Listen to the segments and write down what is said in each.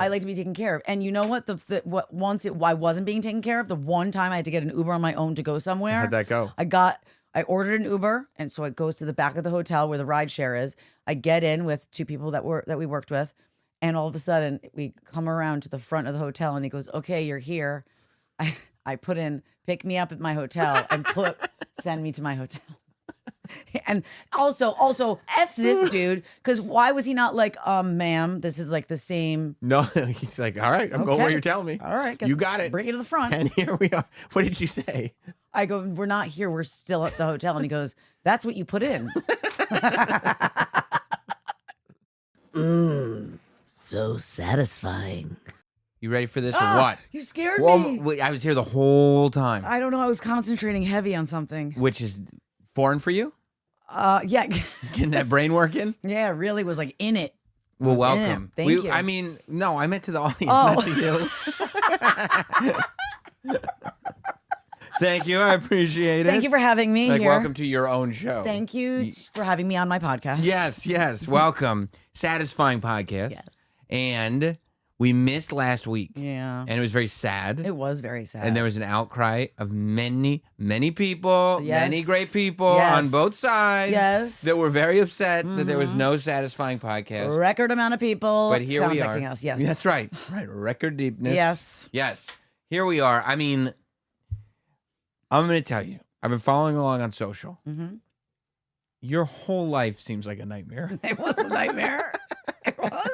I like to be taken care of. And you know what? I wasn't being taken care of, the one time I had to get an Uber on my own to go somewhere. How'd that go? I ordered an Uber, and so it goes to the back of the hotel where the ride share is. I get in with two people that we worked with, and all of a sudden we come around to the front of the hotel, and he goes, "Okay, you're here." I put in, "Pick me up at my hotel," and send me to my hotel. And also, F this dude, because why was he not like, ma'am, this is like the same. No, he's like, all right, I'm going where you're telling me. All right, you got it. Bring it to the front. And here we are. What did you say? I go, "We're not here. We're still at the hotel." And he goes, "That's what you put in." So satisfying. You ready for this or what? You scared me. Well, I was here the whole time. I don't know. I was concentrating heavy on something. Which is foreign for you? Yeah. Getting that brain working? Yeah, really was like in it. Well, welcome. Thank you. I mean, no, I meant to the audience, not to you. Thank you. I appreciate it. Thank you for having me here. Welcome to your own show. Thank you for having me on my podcast. Yes. Welcome. Satisfying podcast. Yes. And we missed last week. Yeah. And it was very sad. It was very sad. And there was an outcry of many, many people, Yes. many great people Yes. on both sides Yes. that were very upset that there was no satisfying podcast. Record amount of people But here we are. contacting us. Yes. That's right. Right. Record deepness. Yes. Yes. Here we are. I mean, I'm going to tell you, I've been following along on social. Mm-hmm. Your whole life seems like a nightmare. It was a nightmare. It was.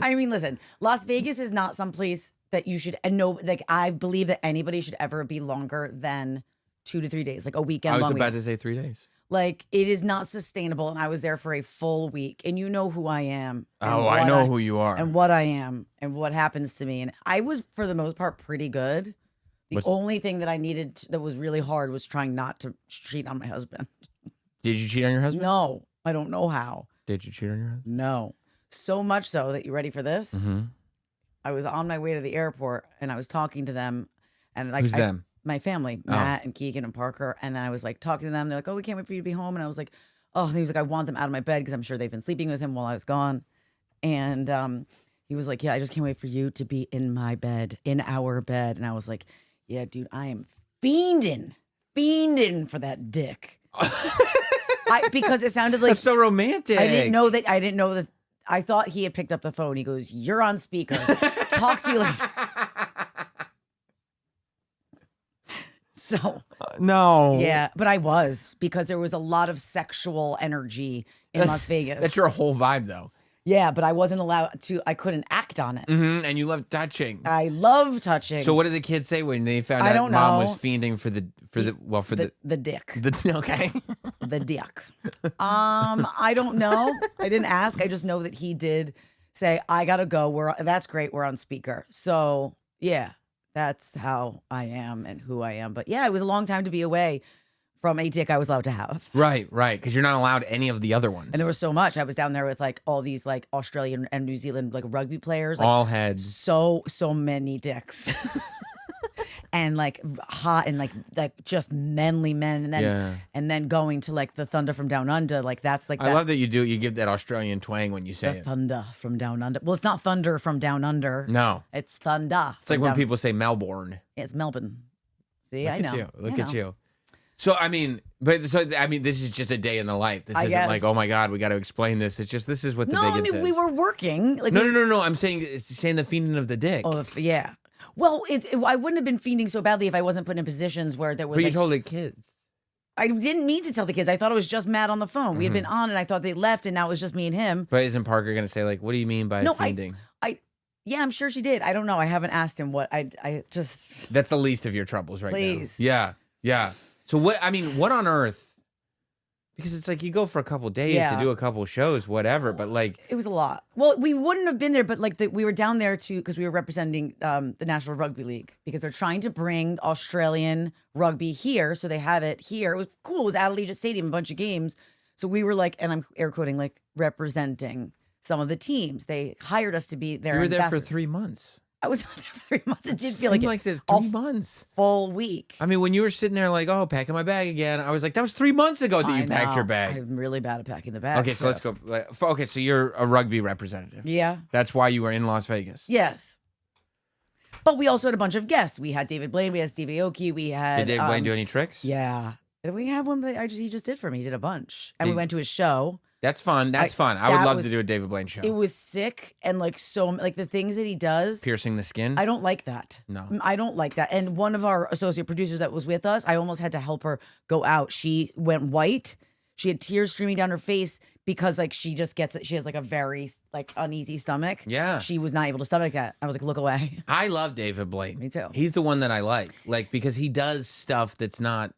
I mean, listen, Las Vegas is not someplace that you should, and no, like, I believe that anybody should ever be longer than 2 to 3 days, like a weekend. I was long about weekend. to say 3 days. Like, it is not sustainable. And I was there for a full week, and you know who I am. Oh, I know who you are. And what I am and what happens to me. And I was, for the most part, pretty good. The only thing that I needed that was really hard was trying not to cheat on my husband. Did you cheat on your husband? No, I don't know how. Did you cheat on your husband? No. So much so that, you ready for this? Mm-hmm. I was on my way to the airport, and I was talking to them. And like, Who's them? My family, Matt and Keegan and Parker. And I was like talking to them. They're like, "Oh, we can't wait for you to be home." And I was like, "Oh," he was like, "I want them out of my bed because I'm sure they've been sleeping with him while I was gone." And he was like, "Yeah, I just can't wait for you to be in my bed, in our bed." And I was like, "Yeah, dude, I am fiending for that dick." Because it sounded like That's so romantic. I didn't know that. I thought he had picked up the phone. He goes, "You're on speaker. Talk to you later." So no. Yeah, but I was, because there was a lot of sexual energy in Las Vegas. That's your whole vibe, though. Yeah, but I wasn't allowed to. I couldn't act on it. Mm-hmm. And you love touching. I love touching. So what did the kids say when they found I out don't mom know. was fiending for the dick? Okay. The dick. I don't know. I didn't ask. I just know that he did say, "I gotta go. That's great. We're on speaker." So yeah, that's how I am and who I am. But yeah, it was a long time to be away from a dick I was allowed to have. Right. Because you're not allowed any of the other ones. And there was so much. I was down there with like all these like Australian and New Zealand like rugby players. Like, all had so many dicks. And like hot and like just manly men, and then going to like the Thunder from Down Under, like that's like I love that you give that Australian twang when you say the it. Thunder from Down Under. Well, it's not Thunder from Down Under. No, it's Thunder. It's like when people say Melbourne. It's Melbourne. See, Look I know. Look at you. So I mean, this is just a day in the life. This isn't like, oh my God, we got to explain this. It's just this is what the No, big I mean says. we were working. Like No. I'm saying the fiending of the dick. Oh yeah. Well, I wouldn't have been fiending so badly if I wasn't put in positions where there was. But you like, told the kids. I didn't mean to tell the kids. I thought it was just Matt on the phone. We had been on, and I thought they left, and now it was just me and him. But isn't Parker going to say, like, what do you mean by fiending? Yeah, I'm sure she did. I don't know. I haven't asked him what I just. That's the least of your troubles right now. Please. Yeah. So what on earth? Because it's like you go for a couple days to do a couple shows, whatever. But like it was a lot. Well, we wouldn't have been there, but like we were down there because we were representing the National Rugby League, because they're trying to bring Australian rugby here, so they have it here. It was cool. It was at Allegiant Stadium, a bunch of games. So we were like, and I'm air quoting, like representing some of the teams. They hired us to be there. You were there for 3 months. I was not there for 3 months. It did feel Seemed like the a 3 months. full week. I mean, when you were sitting there like, oh, packing my bag again, I was like, that was 3 months ago that you packed your bag. I'm really bad at packing the bag. Okay, so let's go. Okay, so you're a rugby representative. Yeah. That's why you were in Las Vegas. Yes. But we also had a bunch of guests. We had David Blaine. We had Steve Aoki. We had... Did David Blaine do any tricks? Yeah. We have one that he just did for me. He did a bunch. And we went to his show. That's fun. That's fun. I would love to do a David Blaine show. It was sick and like the things that he does. Piercing the skin? I don't like that. No. I don't like that. And one of our associate producers that was with us, I almost had to help her go out. She went white. She had tears streaming down her face because like she just gets it. She has like a very like uneasy stomach. Yeah. She was not able to stomach that. I was like, look away. I love David Blaine. Me too. He's the one that I like because he does stuff that's not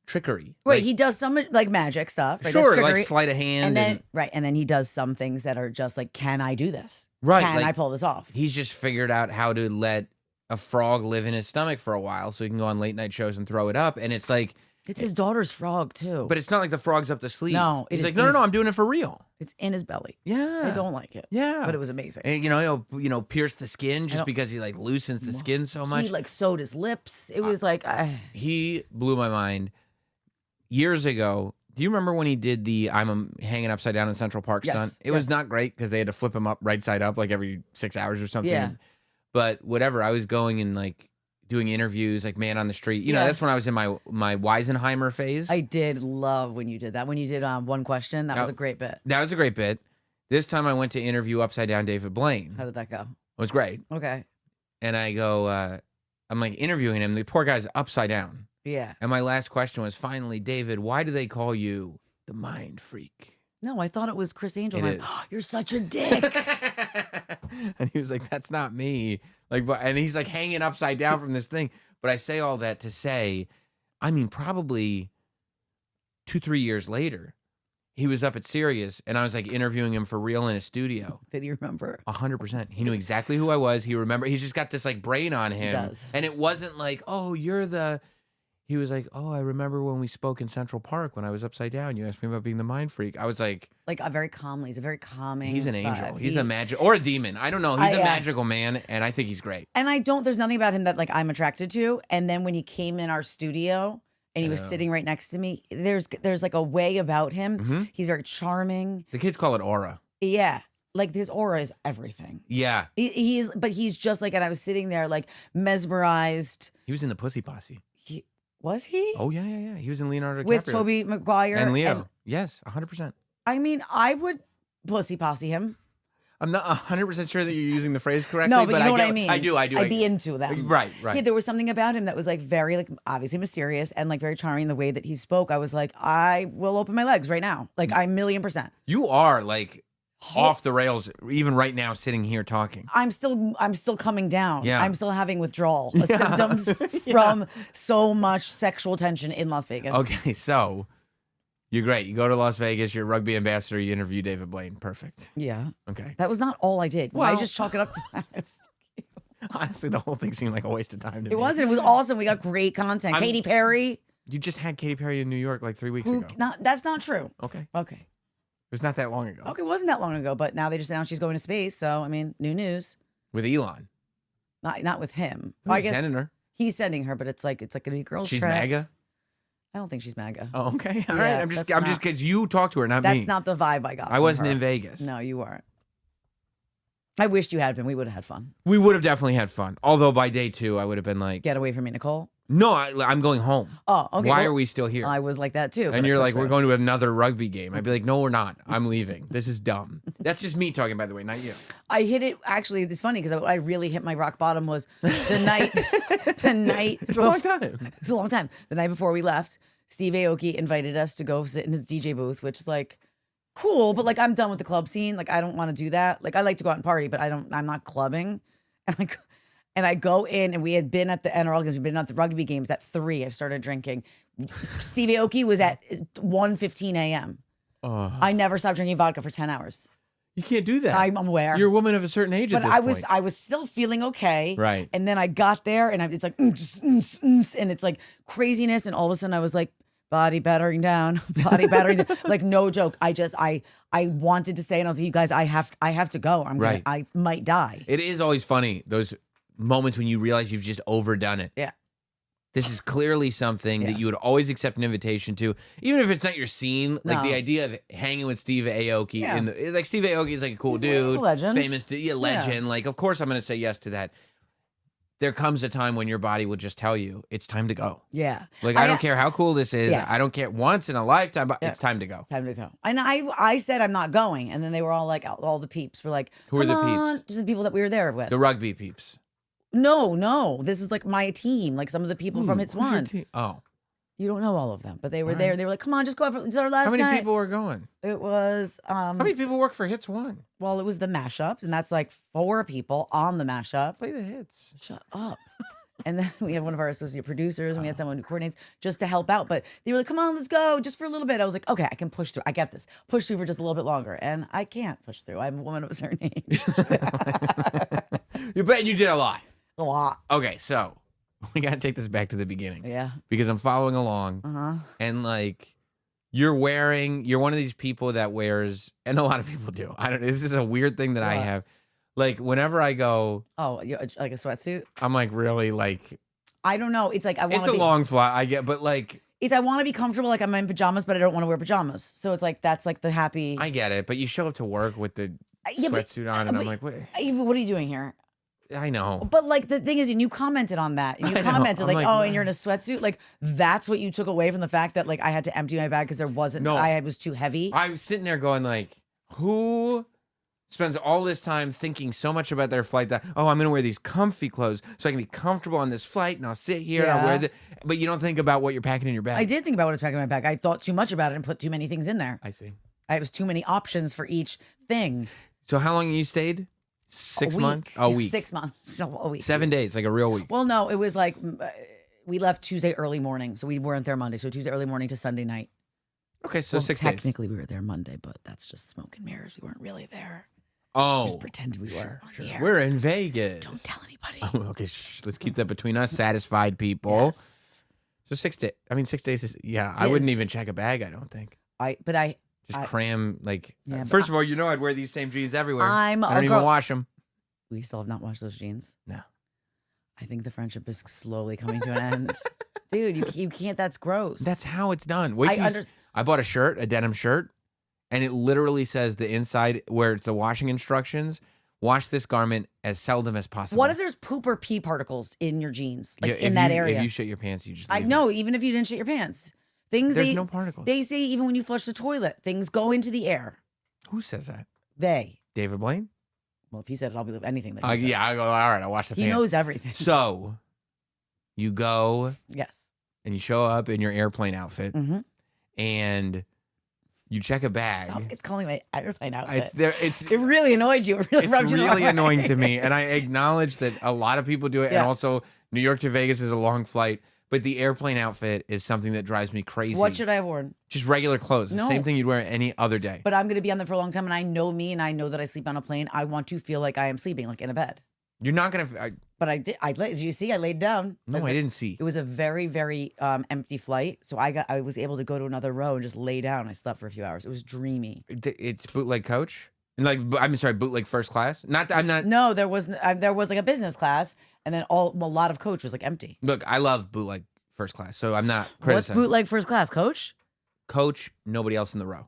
trickery. Right, like, he does some like magic stuff. Right? Sure, That's like trickery. sleight of hand. And then he does some things that are just like, can I do this? Right, Can like, I pull this off? He's just figured out how to let a frog live in his stomach for a while so he can go on late night shows and throw it up. And it's like... It's his daughter's frog too. But it's not like the frog's up the sleeve. No, he's like, no, I'm doing it for real. It's in his belly. Yeah. I don't like it. Yeah. But it was amazing. And, he'll pierce the skin just because he like loosens the skin so much. He like sewed his lips. It was like... He blew my mind. Years ago, do you remember when he did the I'm hanging upside down in Central Park stunt? It was not great because they had to flip him up right side up like every 6 hours or something. Yeah. But whatever, I was going and like doing interviews like man on the street. You know, that's when I was in my Weisenheimer phase. I did love when you did that. When you did One Question, that was a great bit. That was a great bit. This time I went to interview upside down David Blaine. How did that go? It was great. Okay. And I go, I'm like interviewing him. The poor guy's upside down. Yeah. And my last question was, finally, David, why do they call you the mind freak? No, I thought it was Chris Angel. It is. Oh, you're such a dick. And he was like, that's not me. And he's like hanging upside down from this thing. But I say all that to say, I mean, probably 2-3 years later, he was up at Sirius and I was like interviewing him for real in a studio. Did he remember? 100%. He knew exactly who I was. He remembered. He's just got this like brain on him. He does. And it wasn't like, oh, he was like, oh, I remember when we spoke in Central Park when I was upside down. You asked me about being the mind freak. I was like very calmly. He's a very calming. He's an angel. vibe. He's a magic or a demon. I don't know. He's a magical man, and I think he's great. And there's nothing about him that like I'm attracted to. And then when he came in our studio and he was sitting right next to me, there's like a way about him. Mm-hmm. He's very charming. The kids call it aura. Yeah. Like his aura is everything. Yeah. But he's just like, and I was sitting there like mesmerized. He was in the Pussy Posse. Was he? Oh, yeah. He was in Leonardo DiCaprio. With Tobey Maguire. And Leo. Yes, 100%. I mean, I would pussy posse him. I'm not 100% sure that you're using the phrase correctly. No, but you know what I mean. I do. I'd be into that. Right. Yeah, there was something about him that was like very like obviously mysterious and like very charming. The way that he spoke, I was like, I will open my legs right now. Like I'm 1,000,000%. You are like off the rails even right now sitting here talking. I'm still coming down. Yeah. I'm still having withdrawal symptoms from so much sexual tension in Las Vegas. Okay, so you're great. You go to Las Vegas, you're a rugby ambassador, you interview David Blaine. Perfect. Yeah. Okay. That was not all I did. Well, I just chalk it up to that. Honestly, the whole thing seemed like a waste of time to me. It wasn't. It was awesome. We got great content. Katy Perry. You just had Katy Perry in New York like 3 weeks ago. That's not true. Okay. Okay. It was not that long ago. Okay, it wasn't that long ago, but now they just announced she's going to space. So, I mean, new news. With Elon. Not with him. He's sending her. He's sending her, but it's like gonna be a girl's She's trip. MAGA? I don't think she's MAGA. Oh, okay. All Yeah, right. I'm just because you talked to her, not me. That's not the vibe I got. I wasn't in Vegas. No, you weren't. I wished you had been. We would have had fun. We would have definitely had fun. Although by day 2, I would have been like, Get away from me, Nicole. no, I'm going home. Oh, okay. Why are we still here? I was like that too. And you're like, we're going to another rugby game. I'd be like, no, we're not. I'm leaving. This is dumb. That's just me talking, by the way, not you. I hit it. Actually, it's funny because I really hit my rock bottom was the night. It's a long time. It's a long time. The night before we left, Steve Aoki invited us to go sit in his DJ booth, which is like cool, but like I'm done with the club scene. Like I don't want to do that. Like I like to go out and party, but I'm not clubbing. And I go in, and we had been at the NRL games. We've been at the rugby games at 3. I started drinking. Steve Aoki was at 1:15 a.m. I never stopped drinking vodka for 10 hours. You can't do that. I'm aware. You're a woman of a certain age at this point. I was still feeling okay. Right. And then I got there, and it's like, and it's like craziness. And all of a sudden I was like, body battering down. Like no joke. I wanted to stay, and I was like, you guys, I have to go. I might die. It is always funny, those moments when you realize you've just overdone it. Yeah. This is clearly something that Yeah. you would always accept an invitation to, even if it's not your scene. Like the No. idea of hanging with Steve Aoki. Yeah. Like Steve Aoki is like a cool He's a dude. legend. Famous dude. Yeah, legend. Like, of course I'm going to say yes to that. There comes a time when your body will just tell you it's time to go. Yeah. Like, I don't care how cool this is. Yes. I don't care once in a lifetime, but it's time to go. Time to go. And I said I'm not going. And then they were all like, all the peeps were like, Who are the "Come on." peeps? Just the people that we were there with. The rugby peeps. No. This is like my team. Like some of the people from Hits Who's your One. team? Oh. You don't know all of them, but they were All there. right. They were like, come on, just go out for, it's our last How many night. people were going? It was, How many people work for Hits One? well, it was the mashup. And that's like 4 people on the mashup. Play the hits. Shut up. And then we had one of our associate producers and we had someone who coordinates just to help out. But they were like, come on, let's go just for a little bit. I was like, okay, I can push through. I get this. Push through for just a little bit longer. And I can't push through. I'm a woman of a certain age. You bet you did a lot. A lot. Okay, so we got to take this back to the beginning. Yeah. Because I'm following along. Uh-huh. And like, you're one of these people that wears, and a lot of people do. This is a weird thing that I What? have. Like, whenever I go, Oh, you're like a sweatsuit? I'm like, really, like, I don't know. It's like I want it's to a be. long flight. I get, but like, I want to be comfortable, like I'm in pajamas, but I don't want to wear pajamas. So it's like that's like the happy. I get it. But you show up to work with the Yeah, but- sweatsuit on, and I'm but- like, what? What are you doing here? I know. But like the thing is, and you commented on that, and you I know. commented I'm like, like, oh, what? and you're in a sweatsuit. Like that's what you took away from the fact that like I had to empty my bag because there wasn't. No. I was too heavy. I was sitting there going like, who spends all this time thinking so much about their flight that, oh, I'm going to wear these comfy clothes so I can be comfortable on this flight and I'll sit here and I'll wear the, but you don't think about what you're packing in your bag. I did think about what I was packing in my bag. I thought too much about it and put too many things in there. I see. I was too many options for each thing. So how long you stayed? 6 A week. months? A Yeah, week. 6 months. No, a week. 7 days, like a real week. Well, no, it was like we left Tuesday early morning, so we weren't there Monday. So Tuesday early morning to Sunday night. Okay, so Well, 6 days. technically we were there Monday, but that's just smoke and mirrors. We weren't really there. Oh, Just pretended we were on the air. we're in Vegas. Don't tell anybody. Oh, okay, let's keep that between us, satisfied people. Yes. So 6 days. I mean, 6 days is, yeah, I Yes. wouldn't even check a bag, I don't think. Just cram, like, Yeah, but first of all, you know I'd wear these same jeans everywhere. I'm I a don't even girl. wash them. We still have not washed those jeans. No. I think the friendship is slowly coming to an end. Dude, you can't. That's gross. That's how it's done. Wait, I till you under- I bought a shirt, a denim shirt, and it literally says the inside where it's the washing instructions, wash this garment as seldom as possible. What if there's poop or pee particles in your jeans, like Yeah, in that area? If you shit your pants, you just I leave it. know, even if you didn't shit your pants. Things There's no particles. They say even when you flush the toilet, things go into the air. Who says that? They. David Blaine? Well, if he said it, I'll believe anything that he says. Yeah, I go, all right, I'll wash the He pants. knows everything. So you go Yes. and you show up in your airplane outfit Mm-hmm. and you check a bag. Stop. It's calling my airplane outfit. It's there. It's It really annoyed you. It really it's rubbed you the wrong really way. annoying to me, and I acknowledge that a lot of people do it, and Yeah. also New York to Vegas is a long flight. But the airplane outfit is something that drives me crazy. What should I have worn? Just regular clothes, the No. same thing you'd wear any other day. But I'm going to be on there for a long time, and I know me, and I know that I sleep on a plane. I want to feel like I am sleeping, like in a bed. You're not gonna. But I did. As you see, I laid down. No, I didn't see. It was a very, very empty flight, so I was able to go to another row and just lay down. I slept for a few hours. It was dreamy. It's bootleg coach, and like I'm sorry, bootleg first class. Not. I'm not. No, there was like a business class, and then a lot of coach was like empty. Look, I love bootleg first class, so I'm not What's criticizing. bootleg first class, coach? Coach, nobody else in the row.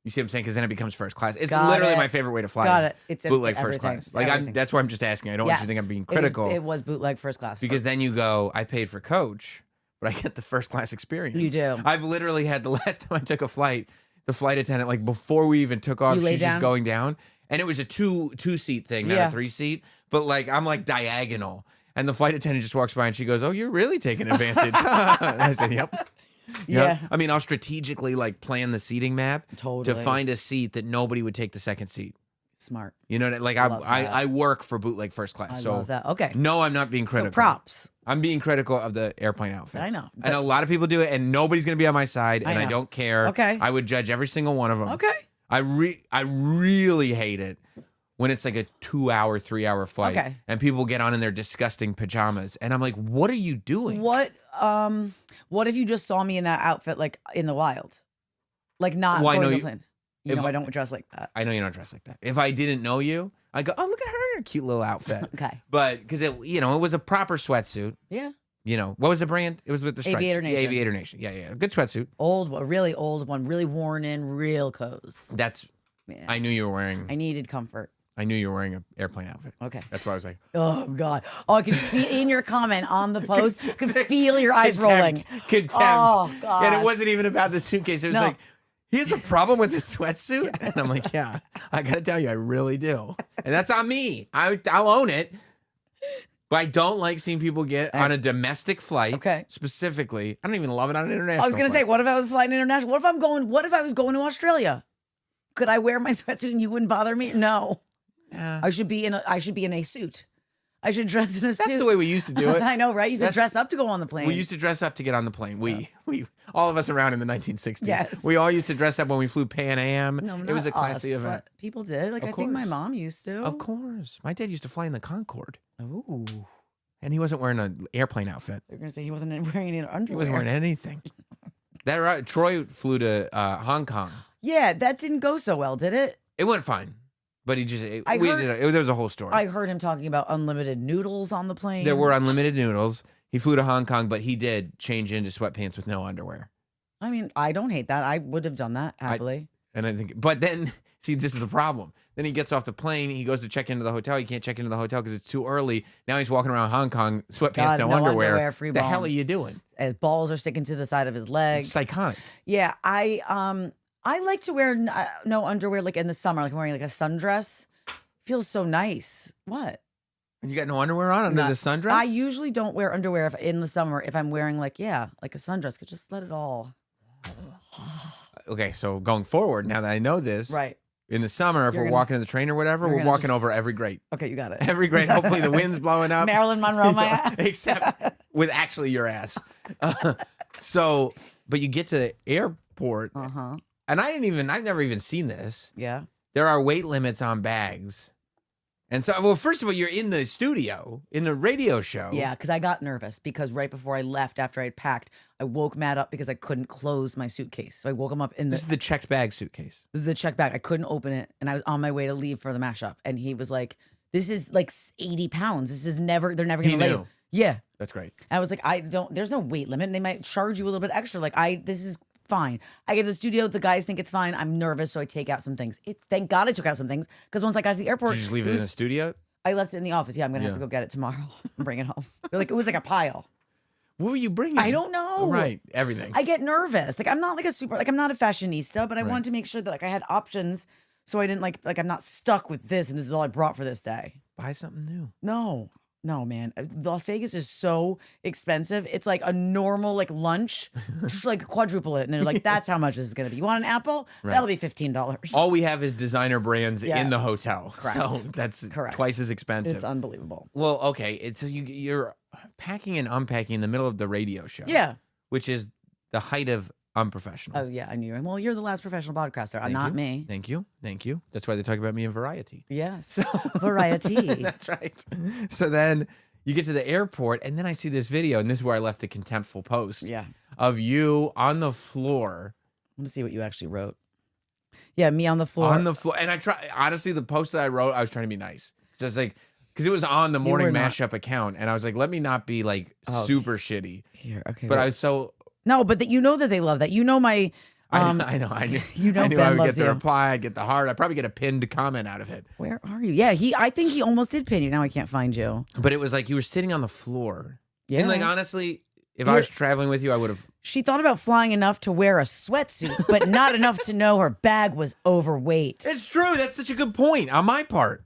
You see what I'm saying? Because then it becomes first class. It's Got literally it. my favorite way to fly. Got is it. It's bootleg first everything. class. It's Like everything. that's why I'm just asking. I don't want you to think I'm being critical. It was bootleg first class. Because then you go, I paid for coach, but I get the first class experience. You do. I've literally had the last time I took a flight, the flight attendant, like before we even took off, You lay she's just down? going down. And it was a two seat thing, not Yeah. a 3 seat. But like I'm like diagonal. And the flight attendant just walks by and she goes, "Oh, you're really taking advantage." I said, "Yep." Yeah. I mean, I'll strategically like plan the seating map to Totally. find a seat that nobody would take the second seat. Smart. You know, like Love that. I work for bootleg first class. I so love that. Okay. no, I'm not being critical. So props. I'm being critical of the airplane outfit. I know. And a lot of people do it, and nobody's gonna be on my side, and I know. don't care. Okay. I would judge every single one of them. Okay. I really hate it when it's like a 2-hour, 3-hour flight, Okay. and people get on in their disgusting pajamas, and I'm like, what are you doing? What if you just saw me in that outfit like in the wild? Like Well, not I going know to the you- plane. You if know I- I don't dress like that. I know you don't dress like that. If I didn't know you, I go, oh, look at her. a cute little outfit. Okay. But because it was a proper sweatsuit. Yeah. What was the brand? It was with the stripes. Aviator Nation. Yeah, Aviator Nation. Yeah. Good sweatsuit. A really old one, really worn in, real cozy. Yeah. I knew you were wearing. I needed comfort. I knew you were wearing an airplane outfit. Okay. That's why I was like, oh God. Oh, I could feel in your comment on the post. I could feel your eyes rolling. Contempt. Oh God. And it wasn't even about the suitcase. It was No. like, he has a problem with his sweatsuit, and I'm like, yeah, I gotta tell you, I really do, and that's on me. I'll own it. But I don't like seeing people get on a domestic flight. Okay. Specifically, I don't even love it on an international. I was gonna flight. say, what if I was flying international? What if I was going to Australia? Could I wear my sweatsuit and you wouldn't bother me? No. Yeah. I should be in a suit. I should dress in a suit. That's the way we used to do it. I know, right? You used to dress up to go on the plane. We used to dress up to get on the plane. We all of us around in the 1960s. Yes. We all used to dress up when we flew Pan Am. No, it was a not classy us, event. but people did. Like, Of I think my course. mom used to. Of course. My dad used to fly in the Concorde. Ooh. And he wasn't wearing an airplane outfit. They're gonna say he wasn't wearing any underwear. He wasn't wearing anything. Troy flew to Hong Kong. Yeah, that didn't go so well, did it? It went fine. But he just, I heard- there was a whole story. I heard him talking about unlimited noodles on the plane. There were unlimited noodles. He flew to Hong Kong, but he did change into sweatpants with no underwear. I mean, I don't hate that. I would have done that happily. And I think, but then, see, this is the problem. Then he gets off the plane. He goes to check into the hotel. He can't check into the hotel because it's too early. Now he's walking around Hong Kong, sweatpants, God, no no underwear. underwear, free What the hell balm. are you doing? His balls are sticking to the side of his leg. It's psychotic. Yeah, I like to wear no underwear like in the summer, like I'm wearing like a sundress. Feels so nice. What? And you got no underwear on under the sundress? I usually don't wear underwear in the summer if I'm wearing like a sundress. Could just let it all. Okay, so going forward, now that I know this, Right. in the summer, if You're we're gonna- walking to the train or whatever, you're we're gonna walking just- over every grate. Okay, you got it. Every grate. Hopefully the wind's blowing up. Marilyn Monroe, my ass. Except with actually your ass. But you get to the airport, Uh-huh. and I've never even seen this. Yeah. There are weight limits on bags. And so, well, first of all, you're in the studio, in the radio show. Yeah, because I got nervous because right before I left, after I had packed, I woke Matt up because I couldn't close my suitcase. So I woke him up in This is the checked bag suitcase. This is a check bag. I couldn't open it, and I was on my way to leave for the mashup. And he was like, "This is like 80 pounds. They're never gonna He let knew. you." Yeah. That's great. I was like, there's no weight limit. And they might charge you a little bit extra. Like, this is fine. I get to the studio. The guys think it's fine. I'm nervous, so I take out some things. Thank God I took out some things because once I got to the airport, Did you just leave it in the studio? I left it in the office. Yeah, I'm gonna have Yeah. to go get it tomorrow and bring it home. It was like a pile. What were you bringing? I don't know. Right, everything. I get nervous. Like I'm not like I'm not a fashionista, but I wanted to make sure that like I had options, so I didn't like I'm not stuck with this and this is all I brought for this day. Buy something new. No, man. Las Vegas is so expensive. It's like a normal like lunch, just like quadruple it, and they're like, "That's how much this is gonna be. You want an apple? Right. That'll be $15." All we have is designer brands Yeah. in the hotel. Correct. So that's Correct. twice as expensive. It's unbelievable. Well, okay. So you're packing and unpacking in the middle of the radio show. Yeah. Which is the height of unprofessional. Oh yeah, I knew. Well, you're the last professional podcaster, Thank not you. me. Thank you. Thank you. That's why they talk about me in Variety. Yes. Variety. That's right. So then you get to the airport, and then I see this video, and this is where I left the contemptful post Yeah. of you on the floor. Let me see what you actually wrote. Yeah, me on the floor. On the floor. And I honestly, the post that I wrote, I was trying to be nice. So it's like, because it was on the Morning were not- Mashup account, and I was like, let me not be like super shitty. Here, okay. But wait. I was so. No, but you know that they love that. You know my. I know. I knew. You know I knew Ben I would loves get the you. reply. I'd get the heart. I'd probably get a pinned comment out of it. Where are you? Yeah, I think he almost did pin you. Now I can't find you. But it was like you were sitting on the floor. Yeah. And like honestly, if I was traveling with you, I would have. She thought about flying enough to wear a sweatsuit, but not enough to know her bag was overweight. It's true. That's such a good point on my part.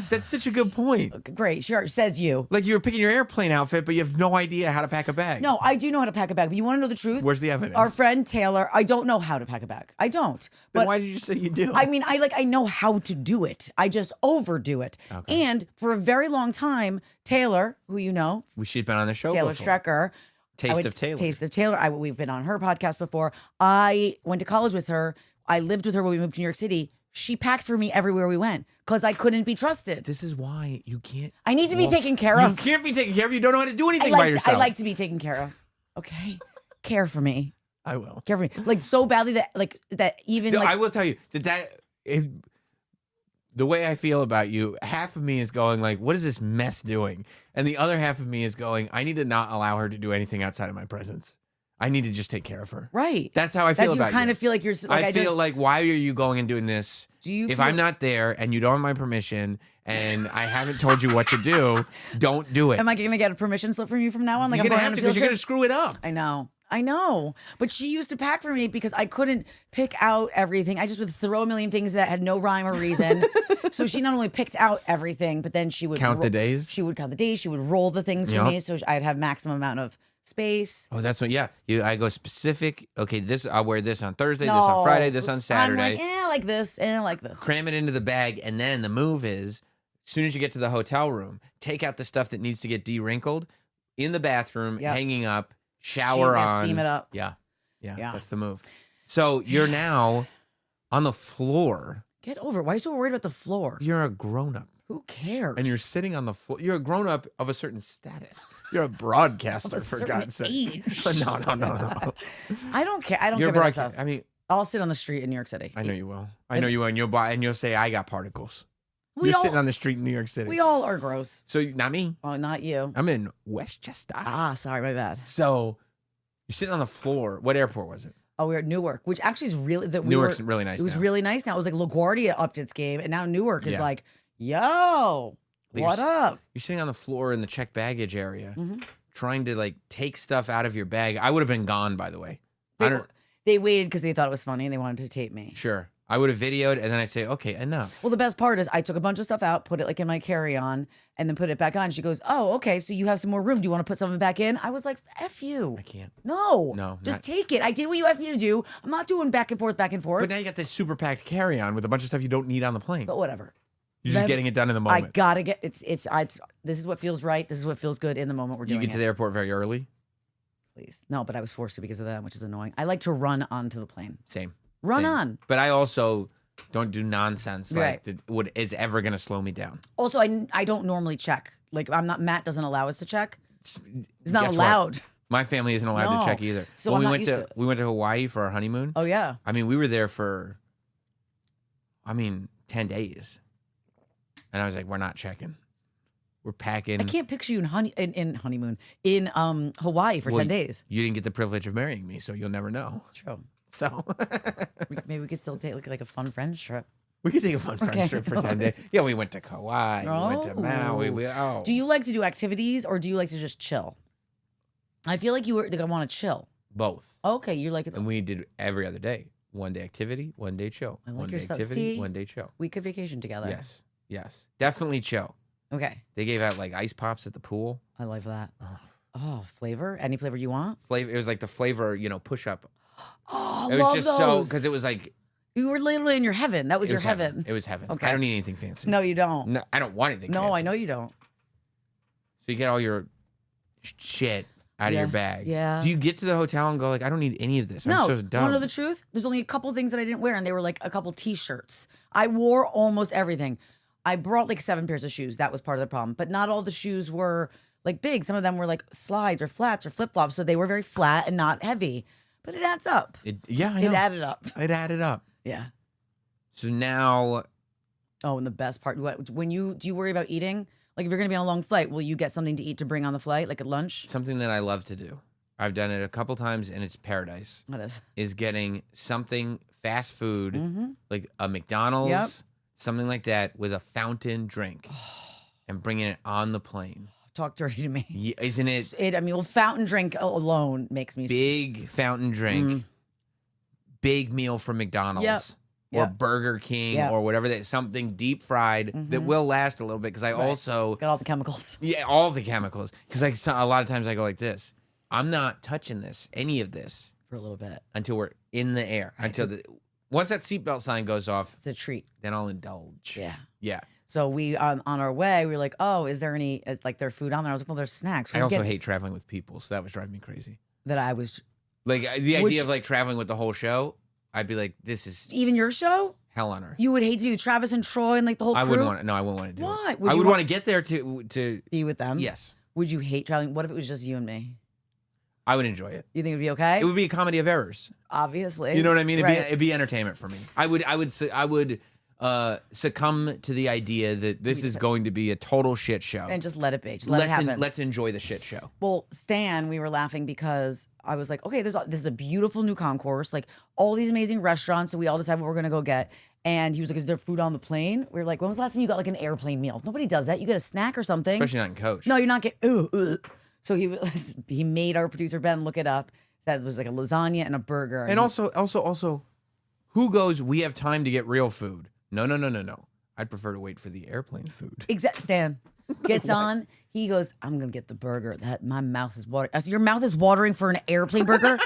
That's such a good point. Great, sure, says you. Like you were picking your airplane outfit, but you have no idea how to pack a bag. No, I do know how to pack a bag, but you want to know the truth? Where's the evidence? Our friend Taylor, I don't know how to pack a bag. I don't. Then But why did you say you do? I mean, I know how to do it. I just overdo it. Okay. And for a very long time, Taylor, who you know, She's been on the show Taylor before. Strecker. Taste of Taylor. Taste of Taylor. We've been on her podcast before. I went to college with her. I lived with her when we moved to New York City. She packed for me everywhere we went because I couldn't be trusted. This is why you can't. I need to be taken care You of. can't be taken care of. You don't know how to do anything I by yourself. I like to be taken care of. Okay, care for me. I will. Care for me. Like so badly that even like I will tell you that the way I feel about you, half of me is going like, what is this mess doing? And the other half of me is going, I need to not allow her to do anything outside of my presence. I need to just take care of her. Right. That's how I feel about you. You kind of feel like you're like, I feel like, why are you going and doing this? If I'm not there and you don't have my permission and I haven't told you what to do, don't do it. Am I going to get a permission slip from you from now on? Like you're I'm going to going have to because you're going to screw it up. I know. But she used to pack for me because I couldn't pick out everything. I just would throw a million things that had no rhyme or reason. So she not only picked out everything, but then she would count the days. She would count the days. She would roll the things for me, so I'd have maximum amount of space. Oh, that's what. Yeah, I go specific. Okay, this I'll wear this on Thursday, this on Friday, this on Saturday. I'm like, like this, like this. Cram it into the bag, and then the move is, as soon as you get to the hotel room, take out the stuff that needs to get de-wrinkled in the bathroom, hanging up, shower on, steam it up. Yeah, that's the move. So you're now on the floor. Get over it. Why are you so worried about the floor? You're a grown-up. Who cares? And you're sitting on the floor. You're a grown-up of a certain status. You're a broadcaster, for God's sake. Age. No. I don't care. I don't You're care about that. I mean, I'll sit on the street in New York City. I know you will. I know you will. And you'll say, I got particles. You're sitting on the street in New York City. We all are gross. So, not me. Oh, not you. I'm in Westchester. Ah, sorry, my bad. So, you're sitting on the floor. What airport was it? Oh, we were at Newark, which actually is really... Newark's really nice. It was really nice now. It was like LaGuardia upped its game, and now Newark is like, yo, what up? You're sitting on the floor in the checked baggage area, trying to like take stuff out of your bag. I would have been gone, by the way. They waited because they thought it was funny and they wanted to tape me. Sure. I would have videoed and then I'd say, okay, enough. Well, the best part is I took a bunch of stuff out, put it like in my carry-on, and then put it back on. She goes, oh, okay, so you have some more room. Do you want to put something back in? I was like, F you. I can't. No. Just take it. I did what you asked me to do. I'm not doing back and forth. But now you got this super packed carry-on with a bunch of stuff you don't need on the plane. But whatever. You're just getting it done in the moment. I gotta get it's this is what feels right. This is what feels good in the moment we're doing. You get to the airport very early? Please. No, but I was forced to because of that, which is annoying. I like to run onto the plane. Same. Run on. But I also don't do nonsense like that is ever going to slow me down. Also, I don't normally check. Like Matt doesn't allow us to check. It's not allowed. What? My family isn't allowed to check either. So when we went to Hawaii for our honeymoon. Oh yeah. I mean, we were there for 10 days. And I was like, we're not checking. We're packing. I can't picture you in honeymoon in Hawaii for 10 days. You didn't get the privilege of marrying me, so you'll never know. That's true. So maybe we could still take like a fun friends trip. We could take a fun friends trip for 10 days. Yeah, we went to Kauai. We went to Maui. Do you like to do activities or do you like to just chill? I feel like you were like, I want to chill. Both. Okay, you like it. And we did every other day. One day activity, one day chill. I like one your day stuff. activity, See? one day chill. We could vacation together. Yes. Definitely chill. Okay. They gave out like ice pops at the pool. I love that. Oh, flavor? Any flavor you want? Flavor. It was like the flavor, push up. Oh, it was just so because it was like you were literally in your heaven. That was your heaven. It was heaven. Okay. I don't need anything fancy. No, you don't. No, I don't want anything fancy. No, I know you don't. So you get all your shit out of your bag. Yeah. Do you get to the hotel and go like, I don't need any of this? No. I'm so dumb. Want to know the truth? There's only a couple things that I didn't wear, and they were like a couple T-shirts. I wore almost everything. I brought like 7 pairs of shoes. That was part of the problem. But not all the shoes were like big. Some of them were like slides or flats or flip-flops. So they were very flat and not heavy. But it adds up. I know. It added up. It added up. Yeah. So now. Oh, and the best part, do you worry about eating? Like if you're going to be on a long flight, will you get something to eat to bring on the flight, like at lunch? Something that I love to do. I've done it a couple times and it's paradise. What is? Is getting something fast food, like a McDonald's, something like that with a fountain drink and bringing it on the plane. Talk dirty to me. Yeah, isn't it? Fountain drink alone makes me big fountain drink, big meal from McDonald's or Burger King or whatever that something deep fried that will last a little bit because I also it's got all the chemicals. Yeah, all the chemicals. Because a lot of times I go like this. I'm not touching any of this for a little bit until we're in the air. Once that seatbelt sign goes off, it's a treat. Then I'll indulge. Yeah. So we on our way, we were like, oh, is there their food on there? I was like, well, there's snacks. I also hate traveling with people, so that was driving me crazy. That I was like the idea of like traveling with the whole show. I'd be like, this is even your show. Hell on earth. You would hate to be with Travis and Troy and like the whole crew. I wouldn't want to. No, I wouldn't want to do Why? it. I would want to get there to be with them. Yes. Would you hate traveling? What if it was just you and me? I would enjoy it. You think it'd be okay? It would be a comedy of errors. Obviously. You know what I mean? It'd be entertainment for me. I would succumb to the idea that this is going to be a total shit show. And just let it be. Just let it happen. Let's enjoy the shit show. Well, Stan, we were laughing because I was like, okay, this is a beautiful new concourse, like all these amazing restaurants. So we all decided what we're going to go get. And he was like, is there food on the plane? We were like, when was the last time you got like an airplane meal? Nobody does that. You get a snack or something. Especially not in coach. No, you're not getting, So he made our producer Ben look it up. That was like a lasagna and a burger. And also, who goes, we have time to get real food? No. I'd prefer to wait for the airplane food. Stan gets on. He goes, I'm going to get the burger. My mouth is watering. I said, your mouth is watering for an airplane burger?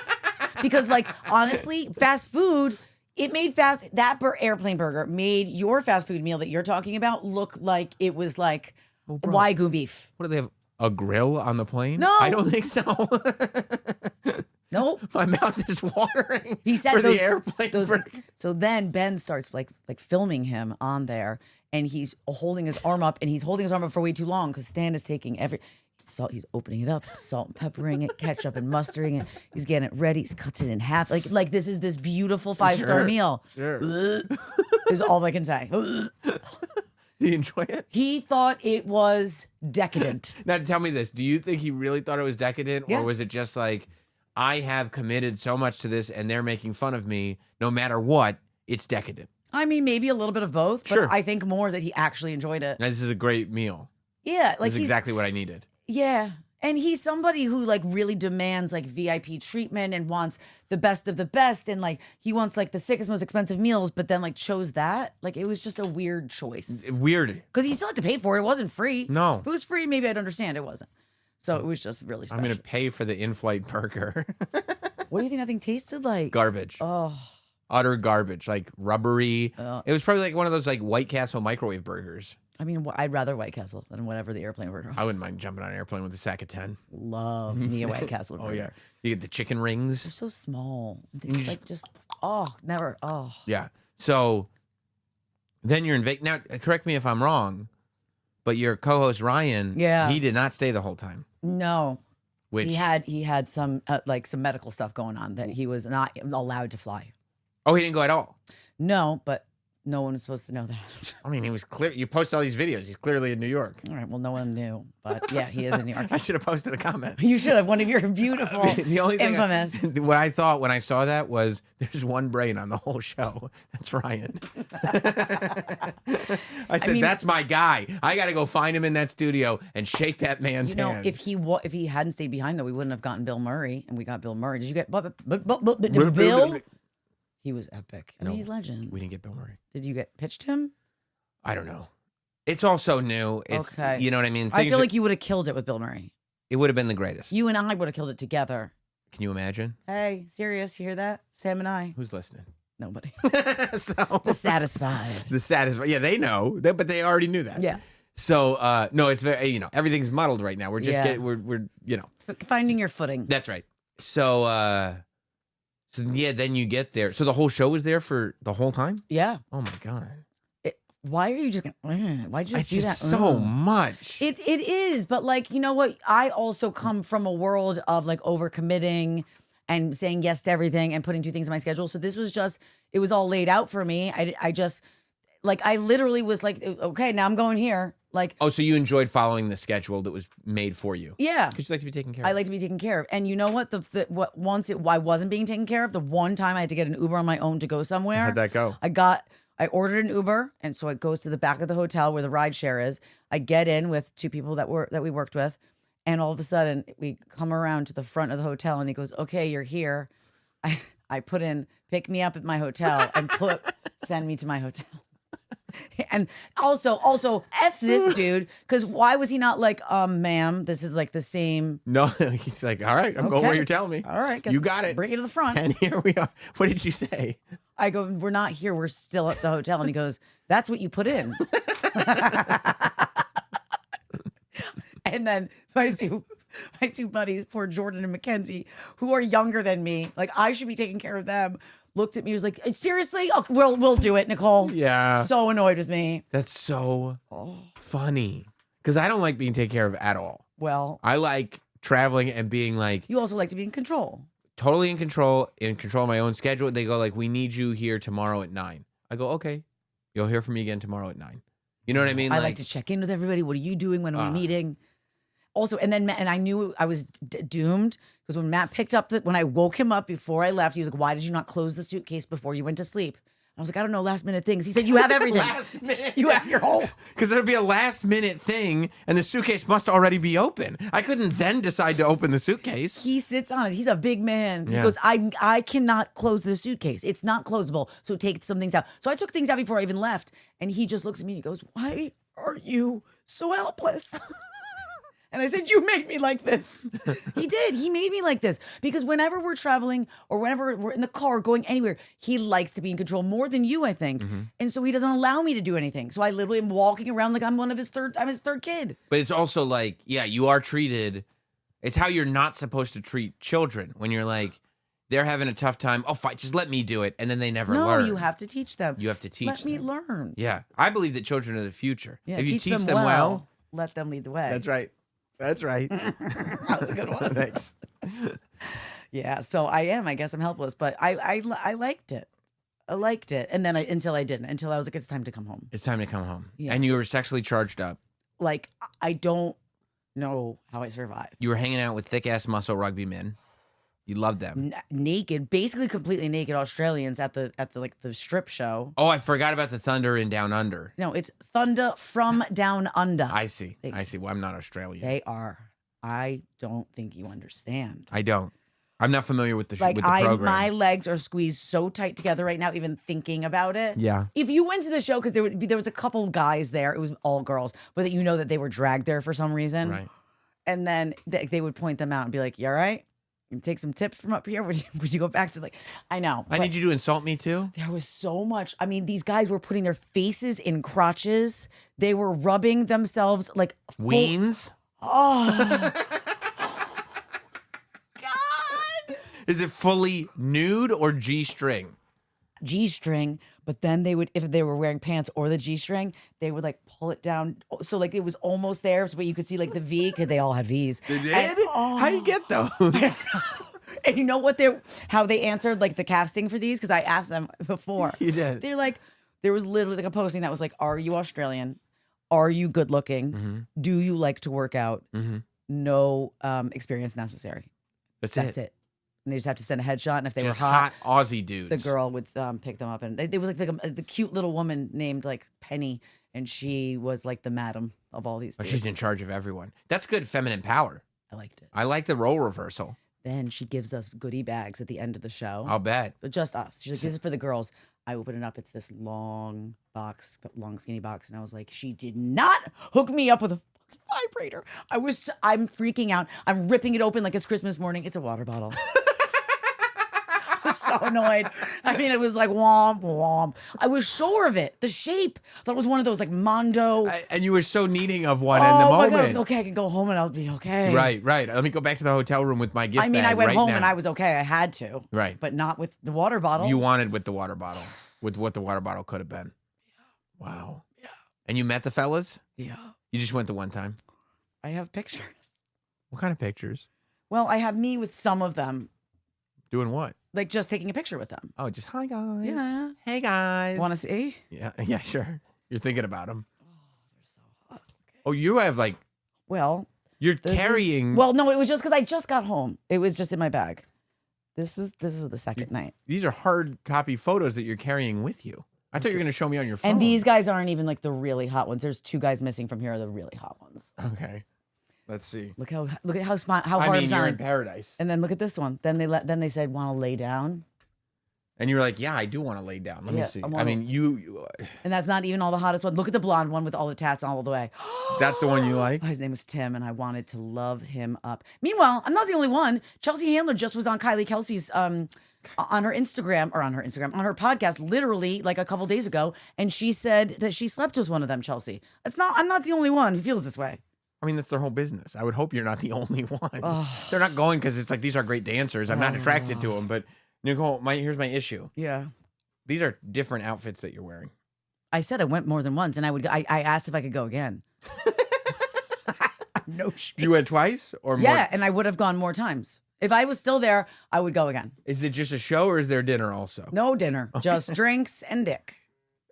Because like, honestly, fast food, it made airplane burger made your fast food meal that you're talking about look like it was like Wagyu beef. What do they have? A grill on the plane? No. I don't think so. Nope. My mouth is watering. He said for the airplane burger. So then Ben starts like filming him on there, and he's holding his arm up, and he's holding his arm up for way too long because Stan is taking he's opening it up, salt and peppering it, ketchup and mustarding it. He's getting it ready. He's cuts it in half. Like this is this beautiful 5-star meal. Sure. Is all I can say. Did he enjoy it? He thought it was decadent. Now tell me this. Do you think he really thought it was decadent? Yeah. Or was it just like, I have committed so much to this and they're making fun of me. No matter what, it's decadent. I mean, maybe a little bit of both, but Sure. I think more that he actually enjoyed it. Now, this is a great meal. Yeah. Like This is exactly what I needed. Yeah. And he's somebody who like really demands like VIP treatment and wants the best of the best. And like he wants like the sickest, most expensive meals, but then like chose that. Like it was just a weird choice. Weird. Because he still had to pay for it. It wasn't free. No. If it was free, maybe I'd understand. It wasn't. So it was just really special. I'm going to pay for the in-flight burger. What do you think that thing tasted like? Garbage. Oh. Utter garbage. Like rubbery. It was probably like one of those like White Castle microwave burgers. I mean, I'd rather White Castle than whatever the airplane burger was. I wouldn't mind jumping on an airplane with a sack of 10. Love me a White Castle burger. Oh, yeah. You get the chicken rings. They're so small. They just never. Yeah. So then you're in Vegas. Now, correct me if I'm wrong, but your co-host Ryan, he did not stay the whole time. No. Which he had some like some medical stuff going on that he was not allowed to fly. Oh, he didn't go at all? No, but no one was supposed to know that. I mean, he was clear. You post all these videos. He's clearly in New York. All right. Well, no one knew, but yeah, he is in New York. I should have posted a comment. You should have. One of your beautiful, the only thing infamous. What I thought when I saw that was there's one brain on the whole show. That's Ryan. I said, that's my guy. I got to go find him in that studio and shake that man's hand. If he hadn't stayed behind, though, we wouldn't have gotten Bill Murray, and we got Bill Murray. Did you get Bill? He was epic. I mean, he's legend. We didn't get Bill Murray. Did you get pitched him? I don't know. It's all so new. It's, okay. You know what I mean? I feel like you would have killed it with Bill Murray. It would have been the greatest. You and I would have killed it together. Can you imagine? Hey, Sirius, you hear that? Sam and I. Who's listening? Nobody. The satisfied. The satisfied. Yeah, they know, but they already knew that. Yeah. So no, it's very, everything's muddled right now. We're just we're finding your footing. That's right. So yeah, then you get there. So the whole show was there for the whole time? Yeah. Oh my God. Why are you just gonna? Why'd you just do that? It's so much. It is, but like, you know what? I also come from a world of like overcommitting and saying yes to everything and putting 2 things in my schedule. So this was just, it was all laid out for me. I just, like, I literally was like, okay, now I'm going here. Like, oh, so you enjoyed following the schedule that was made for you? Yeah, because you like to be taken care of. I like to be taken care of, and you know what? I wasn't being taken care of. The one time I had to get an Uber on my own to go somewhere. How'd that go? I ordered an Uber, and so it goes to the back of the hotel where the ride share is. I get in with 2 people that we worked with, and all of a sudden we come around to the front of the hotel, and he goes, "Okay, you're here." I put in pick me up at my hotel and send me to my hotel. And also F this dude, because why was he not like, ma'am, this is like the same. No, he's like, all right, I'm going where you're telling me. All right, you got it. Bring it to the front. And here we are. What did you say? I go, we're not here. We're still at the hotel. And he goes, that's what you put in. And then my two buddies, poor Jordan and Mackenzie, who are younger than me, like I should be taking care of them, looked at me, was like, seriously? Okay, we'll do it, Nicole. Yeah. So annoyed with me. That's so funny. Because I don't like being taken care of at all. Well, I like traveling and being like. You also like to be in control. Totally in control of my own schedule. They go like, we need you here tomorrow at 9. I go, okay. You'll hear from me again tomorrow at 9. You know what I mean? I like to check in with everybody. What are you doing? When are we meeting? Also, and I knew I was doomed because when Matt picked up when I woke him up before I left, he was like, "Why did you not close the suitcase before you went to sleep?" I was like, "I don't know, last minute things." He said, "You have everything. Last minute. You have your whole." Because it'll be a last minute thing, and the suitcase must already be open. I couldn't then decide to open the suitcase. He sits on it. He's a big man. Yeah. He goes, I cannot close the suitcase. It's not closable. So take some things out. So I took things out before I even left. And he just looks at me and he goes, "Why are you so helpless?" And I said, "You made me like this." He did. He made me like this. Because whenever we're traveling or whenever we're in the car going anywhere, he likes to be in control more than you, I think. And so he doesn't allow me to do anything. So I literally am walking around like I'm his third kid. But it's also like, yeah, you are treated. It's how you're not supposed to treat children when you're like, they're having a tough time. Oh, fine, just let me do it. And then they never learn. No, you have to teach them. You have to teach Let them. me learn. Yeah. I believe that children are the future. Yeah, if you teach them them well. let them lead the way. That's right. That's right. That was a good one. Thanks. Yeah, so I guess I'm helpless, but I liked it. I liked it. And then until I didn't, until I was like, it's time to come home. It's time to come home. Yeah. And you were sexually charged up. Like, I don't know how I survived. You were hanging out with thick-ass muscle rugby men. You loved them. Naked, basically completely naked Australians at the strip show. Oh, I forgot about the Thunder in Down Under. No, it's Thunder from Down Under. I see. I see. Well, I'm not Australian. They are. I don't think you understand. I don't. I'm not familiar with the Like, with the program. my legs are squeezed so tight together right now, even thinking about it. Yeah. If you went to the show, because there was a couple guys there, it was all girls, but that you know that they were dragged there for some reason. Right. And then they would point them out and be like, "You all right? You take some tips from up here? Would you go back to I know. I need you to insult me too? There was so much. I mean, these guys were putting their faces in crotches. They were rubbing themselves like Weens? Oh. Is it fully nude or G-string? G-string, but then they would, if they were wearing pants or the G-string, they would like pull it down. So like it was almost there, but you could see like the V, because they all have V's. They did? And, How do you get those? And you know what how they answered like the casting for these? Because I asked them before. You did. They're like, there was literally like a posting that was like, "Are you Australian? Are you good looking? Mm-hmm. Do you like to work out? Mm-hmm. No experience necessary." That's it. And they just have to send a headshot, and if they Just were hot, Aussie dudes. the girl would pick them up. And there was like the cute little woman named like Penny, and she was like the madam of all these But things. she's in charge of everyone. That's good feminine power. I liked it. I like the role reversal. Then she gives us goodie bags at the end of the show. I'll bet. But just us. She's like, "This is for the girls." I open it up. It's this long box, long skinny box. And I was like, she did not hook me up with a fucking vibrator. I'm freaking out. I'm ripping it open like it's Christmas morning. It's a water bottle. I was so annoyed. I mean, it was like womp, womp. I was sure of it. The shape. I thought it was one of those like Mondo. And you were so needing of one Oh in the my moment. God. I was like, okay, I can go home and I'll be okay. Right. Let me go back to the hotel room with my gift I mean, bag I went right home now. and I was okay. I had to. Right. But not with the water bottle. You wanted with the water bottle, with what the water bottle could have been. Yeah. Wow. Yeah. And you met the fellas? Yeah. You just went the one time? I have pictures. What kind of pictures? Well, I have me with some of them. Doing what? Like just taking a picture with them. Oh, just hi guys. Yeah. Hey guys. Want to see? Yeah, sure. You're thinking about them. Oh, they're so hot. Okay. Oh, you have like Well, you're this is- carrying. well, no, it was just because I just got home. It was just in my bag. This is the second night. These are hard copy photos that you're carrying with you. I thought you were going to show me on your phone. And these guys aren't even like the really hot ones. There's two guys missing from here are the really hot ones. Okay. Let's see. Look at how hard I I'm mean, you're smiling. in paradise. And then look at this one. Then they said, "Want to lay down?" And you're like, yeah, I do want to lay down. Let me Yeah, see. I I wanna- mean, you And that's not even all the hottest one. Look at the blonde one with all the tats all the way. that's the one you like? His name was Tim, and I wanted to love him up. Meanwhile, I'm not the only one. Chelsea Handler just was on Kylie Kelsey's on her podcast, literally like a couple days ago, and she said that she slept with one of them. Chelsea, I'm not the only one who feels this way. I mean, that's their whole business. I would hope you're not the only one. Oh. They're not going because it's like these are great dancers. I'm not attracted to them. But Nicole, here's my issue. Yeah. These are different outfits that you're wearing. I said I went more than once, and I asked if I could go again. No shit. You went twice or more? Yeah, and I would have gone more times. If I was still there, I would go again. Is it just a show or is there dinner also? No dinner, just drinks and dick.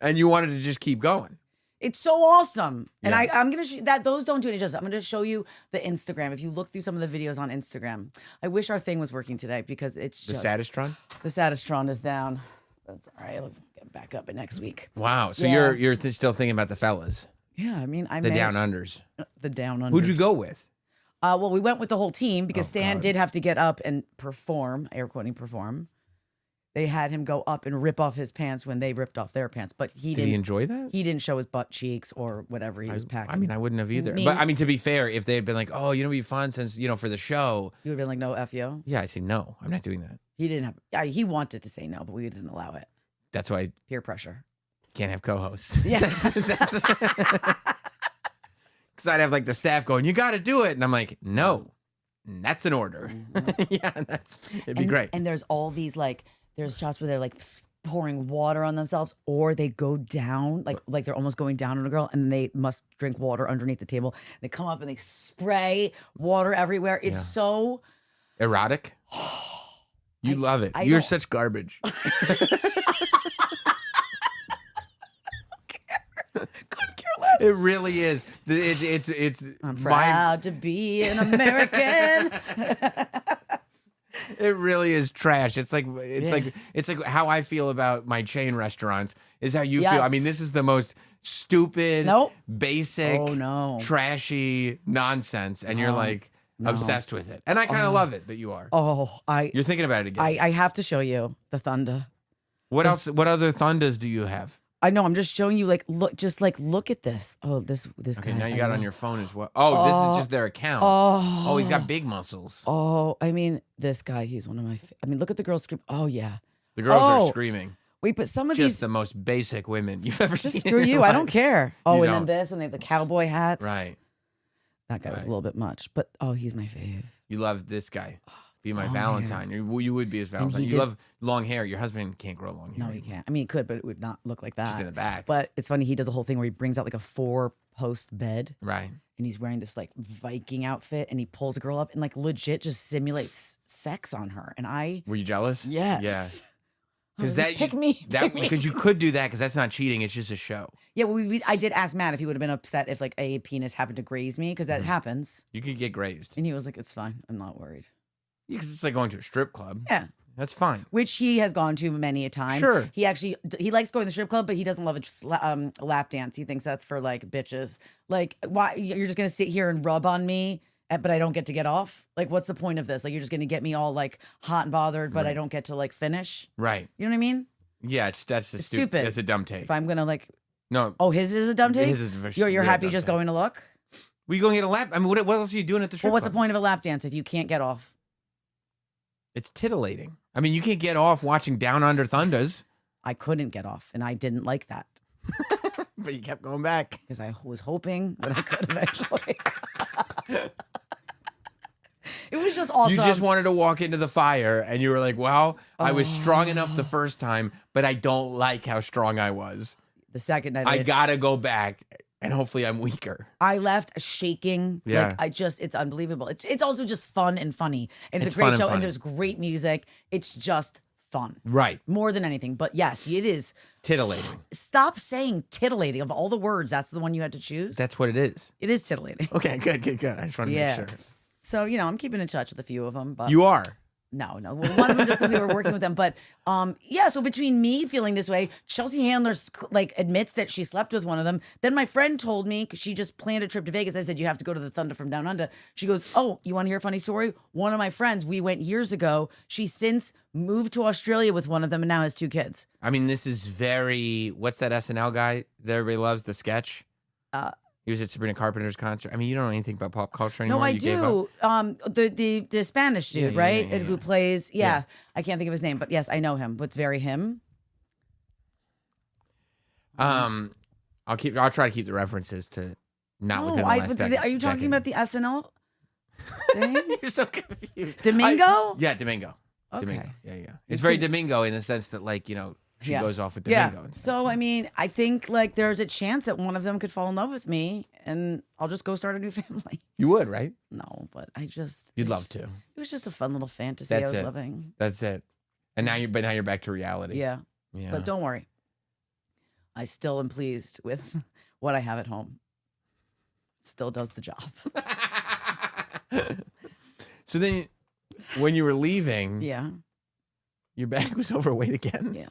And you wanted to just keep going. It's so awesome. And Yeah. I'm going to those don't do any justice. I'm going to show you the Instagram. If you look through some of the videos on Instagram, I wish our thing was working today because it's The just. Saddest-tron? The Saddest-tron is down. That's all right. I'll get back up it next week. Wow. So Yeah. you're still thinking about the fellas. Yeah. I mean, The down unders. The down under. Who'd you go with? Well, we went with the whole team because Oh, Stan God. did have to get up and perform, air quoting perform. They had him go up and rip off his pants when they ripped off their pants, but he Did didn't. he enjoy that? He didn't show his butt cheeks or whatever he was packing. I mean, I wouldn't have either. Me- But I mean, to be fair, if they had been like, "Oh, you know, it'd be fun since for the show," you would have been like, "No, F you." yeah, I say no. I'm not doing that. He didn't have. Yeah, he wanted to say no, but we didn't allow it. That's why I Peer pressure. can't have co-hosts. Yeah. That's because I'd have like the staff going, "You got to do it," and I'm like, "No, that's an order." Yeah, it'd be great. And there's all these there's shots where they're like pouring water on themselves, or they go down like they're almost going down on a girl, and they must drink water underneath the table. They come up and they spray water everywhere. It's so Erotic. You love it. I You're don't- such garbage. couldn't care less. It really is. It's. I'm proud to be an American. It really is trash. It's like how I feel about my chain restaurants is how you feel. I Yes. mean, this is the most stupid, Nope. basic, Oh, no. trashy nonsense, and you're like obsessed with it. And I kind of love it that you are. Oh, You're thinking about it again. I have to show you the thunder. What else? What other thundas do you have? I know. I'm just showing you. Look at this. Oh, this Okay, guy. now you I got it on know. your phone as well. Oh, this is just their account. Oh, he's got big muscles. Oh, I mean, this guy. He's one of my. I mean, look at the girls scream. Oh yeah. The girls Oh. are screaming. Wait, but some of Just these. the most basic women you've ever Just seen. screw in you. your I don't life. care. Oh, You and don't. then this, and they have the cowboy hats. Right. That guy was a Right. little bit much, but oh, he's my fave. You love this guy. Be my long Valentine. You would be his Valentine. he You did- love long hair. Your husband can't grow long hair. No, he can't. I mean, he could, but it would not look like that. Just in the back. But it's funny. He does the whole thing where he brings out like a 4-post bed, Right. and he's wearing this like Viking outfit, and he pulls a girl up and like legit just simulates sex on her. And I, Were you jealous? yes, Yeah. I was Because like, that pick me, pick me. because you could do that because that's not cheating. It's just a show. Yeah, well, I did ask Matt if he would have been upset if like a penis happened to graze me because that Mm-hmm. happens, You could get grazed. and he was like, "It's fine. I'm not worried." Because it's like going to a strip club. Yeah. That's fine. Which he has gone to many a time. Sure. He likes going to the strip club, but he doesn't love a lap dance. He thinks that's for like bitches. Like, why you're just gonna sit here and rub on me, but I don't get to get off? Like, what's the point of this? Like, you're just gonna get me all like hot and bothered, but I don't get to like finish. Right. You know what I mean? Yeah, that's It's stupid. That's a dumb take. If I'm gonna like, No. oh, his is a dumb take. His is a very- You're real happy dumb just take. going to look? We going to get a lap? I mean, what else are you doing at the strip Well, what's the club? point of a lap dance if you can't get off? It's tittillating. I mean, you can't get off watching Down Under Thunders, I couldn't get off, and I didn't like that but you kept going back. because I was hoping that I could eventually. It was just awesome. You just wanted to walk into the fire, and you were like, "Well, I was strong enough the first time, but I don't like how strong I was. The second night, I gotta go back, and hopefully, I'm weaker." I left shaking. Yeah. Like it's unbelievable. It's also just fun and funny. And it's It's a great fun and show funny. and there's great music. It's just fun. Right, More than anything. But yes, it is. titillating. Stop saying titillating. Of all the words, that's the one you had to choose. That's what it is. It is titillating. Okay, good. I just want to Yeah. make sure So, I'm keeping in touch with a few of them. But you are. No. Well, one of them just because we were working with them. But yeah, so between me feeling this way, Chelsea Handler like admits that she slept with one of them. Then my friend told me, because she just planned a trip to Vegas. I said, you have to go to the Thunder from Down Under. She goes, oh, you want to hear a funny story? One of my friends, we went years ago. She's since moved to Australia with one of them and now has 2 kids. I mean, this is very. What's that SNL guy that everybody loves? The sketch. He was at Sabrina Carpenter's concert. I mean, you don't know anything about pop culture anymore. No, I You gave up? do. The Spanish dude, Yeah, right? yeah. Who plays, Yeah. I can't think of his name, but yes, I know him. But it's very him. I'll try to keep the references to not within the last but decade. are you talking about the SNL thing? You're so confused. Domingo? Yeah, Domingo. Okay. Domingo. Yeah. It's very Domingo in the sense that, like, she Yeah. goes off with Domingo. Yeah. and stuff. So, I mean, I think like there's a chance that one of them could fall in love with me and I'll just go start a new family. You would, right? No, but You'd love to. It was just a fun little fantasy That's I was it. living. That's it. And now you're back to reality. Yeah. Yeah. But don't worry. I still am pleased with what I have at home. It still does the job. So then when you were leaving, Yeah. your bag was overweight again? Yeah.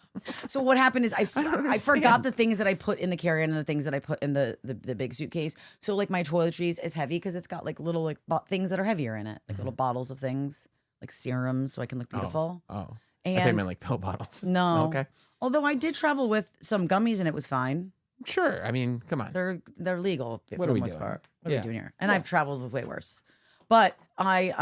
So what happened is I understand. forgot the things that I put in the carry-on and the things that I put in the big suitcase. So like my toiletries is heavy because it's got like little like things that are heavier in it, like little bottles of things, like serums, so I can look beautiful. Oh. And I thought you meant like pill bottles. no. Okay. Although I did travel with some gummies and it was fine. Sure. I mean, come on. They're legal for What the are we most doing? part. What are Yeah. we doing here? And I've traveled with way worse. But I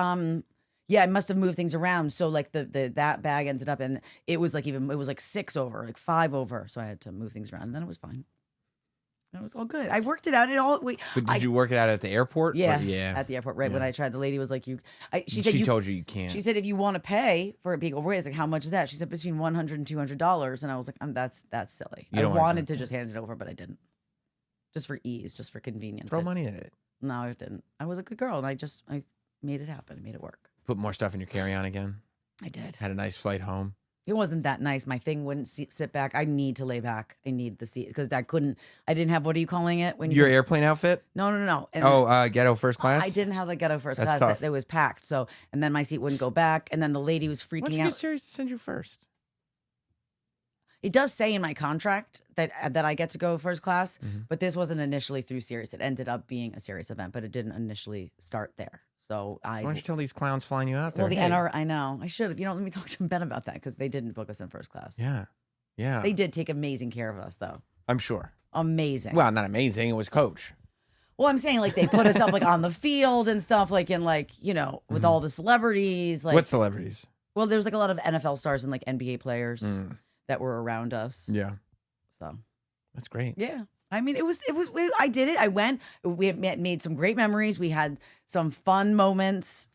must have moved things around. So like that bag ended up in it was like 6 over, like 5 over. So I had to move things around. And then it was fine. It was all good. I worked it out. But did you work it out at the airport? Yeah, Yeah. at the airport. Right when Yeah. I tried, the lady was like, she She told you can't. She said, if you want to pay for it being overweight, I was like, how much is that? She said between $100 and $200. And I was like, that's silly. You I don't wanna wanted do to just hand it over, but I didn't. Just for ease, just for convenience. Throw money at it. No, I didn't. I was a good girl, and I made it happen. I made it work. Put more stuff in your carry-on again. I did. Had a nice flight home. It wasn't that nice. My thing wouldn't sit back. I need to lay back. I need the seat because I didn't have, what are you calling it? When Your airplane outfit? No. And Ghetto first class? I didn't have the ghetto first That's class. tough. That was packed. So, and then my seat wouldn't go back. And then the lady was Why don't freaking you get out. Sirius to send you first? It does say in my contract that I get to go first class, Mm-hmm. but this wasn't initially through Sirius. It ended up being a Sirius event, but it didn't initially start there. So Why don't you tell these clowns flying you out there? well, the hey, NR, I know. I should have. Let me talk to Ben about that because they didn't book us in first class. Yeah. Yeah. They did take amazing care of us, though. I'm sure. Amazing. Well, not amazing. It was Coach. Well, I'm saying like they put us up like on the field and stuff, like in like, with all the celebrities. Like What celebrities? Well, there's like a lot of NFL stars and like NBA players that were around us. Yeah. So That's great. yeah. I mean, I did it. I went. We had made some great memories. We had some fun moments.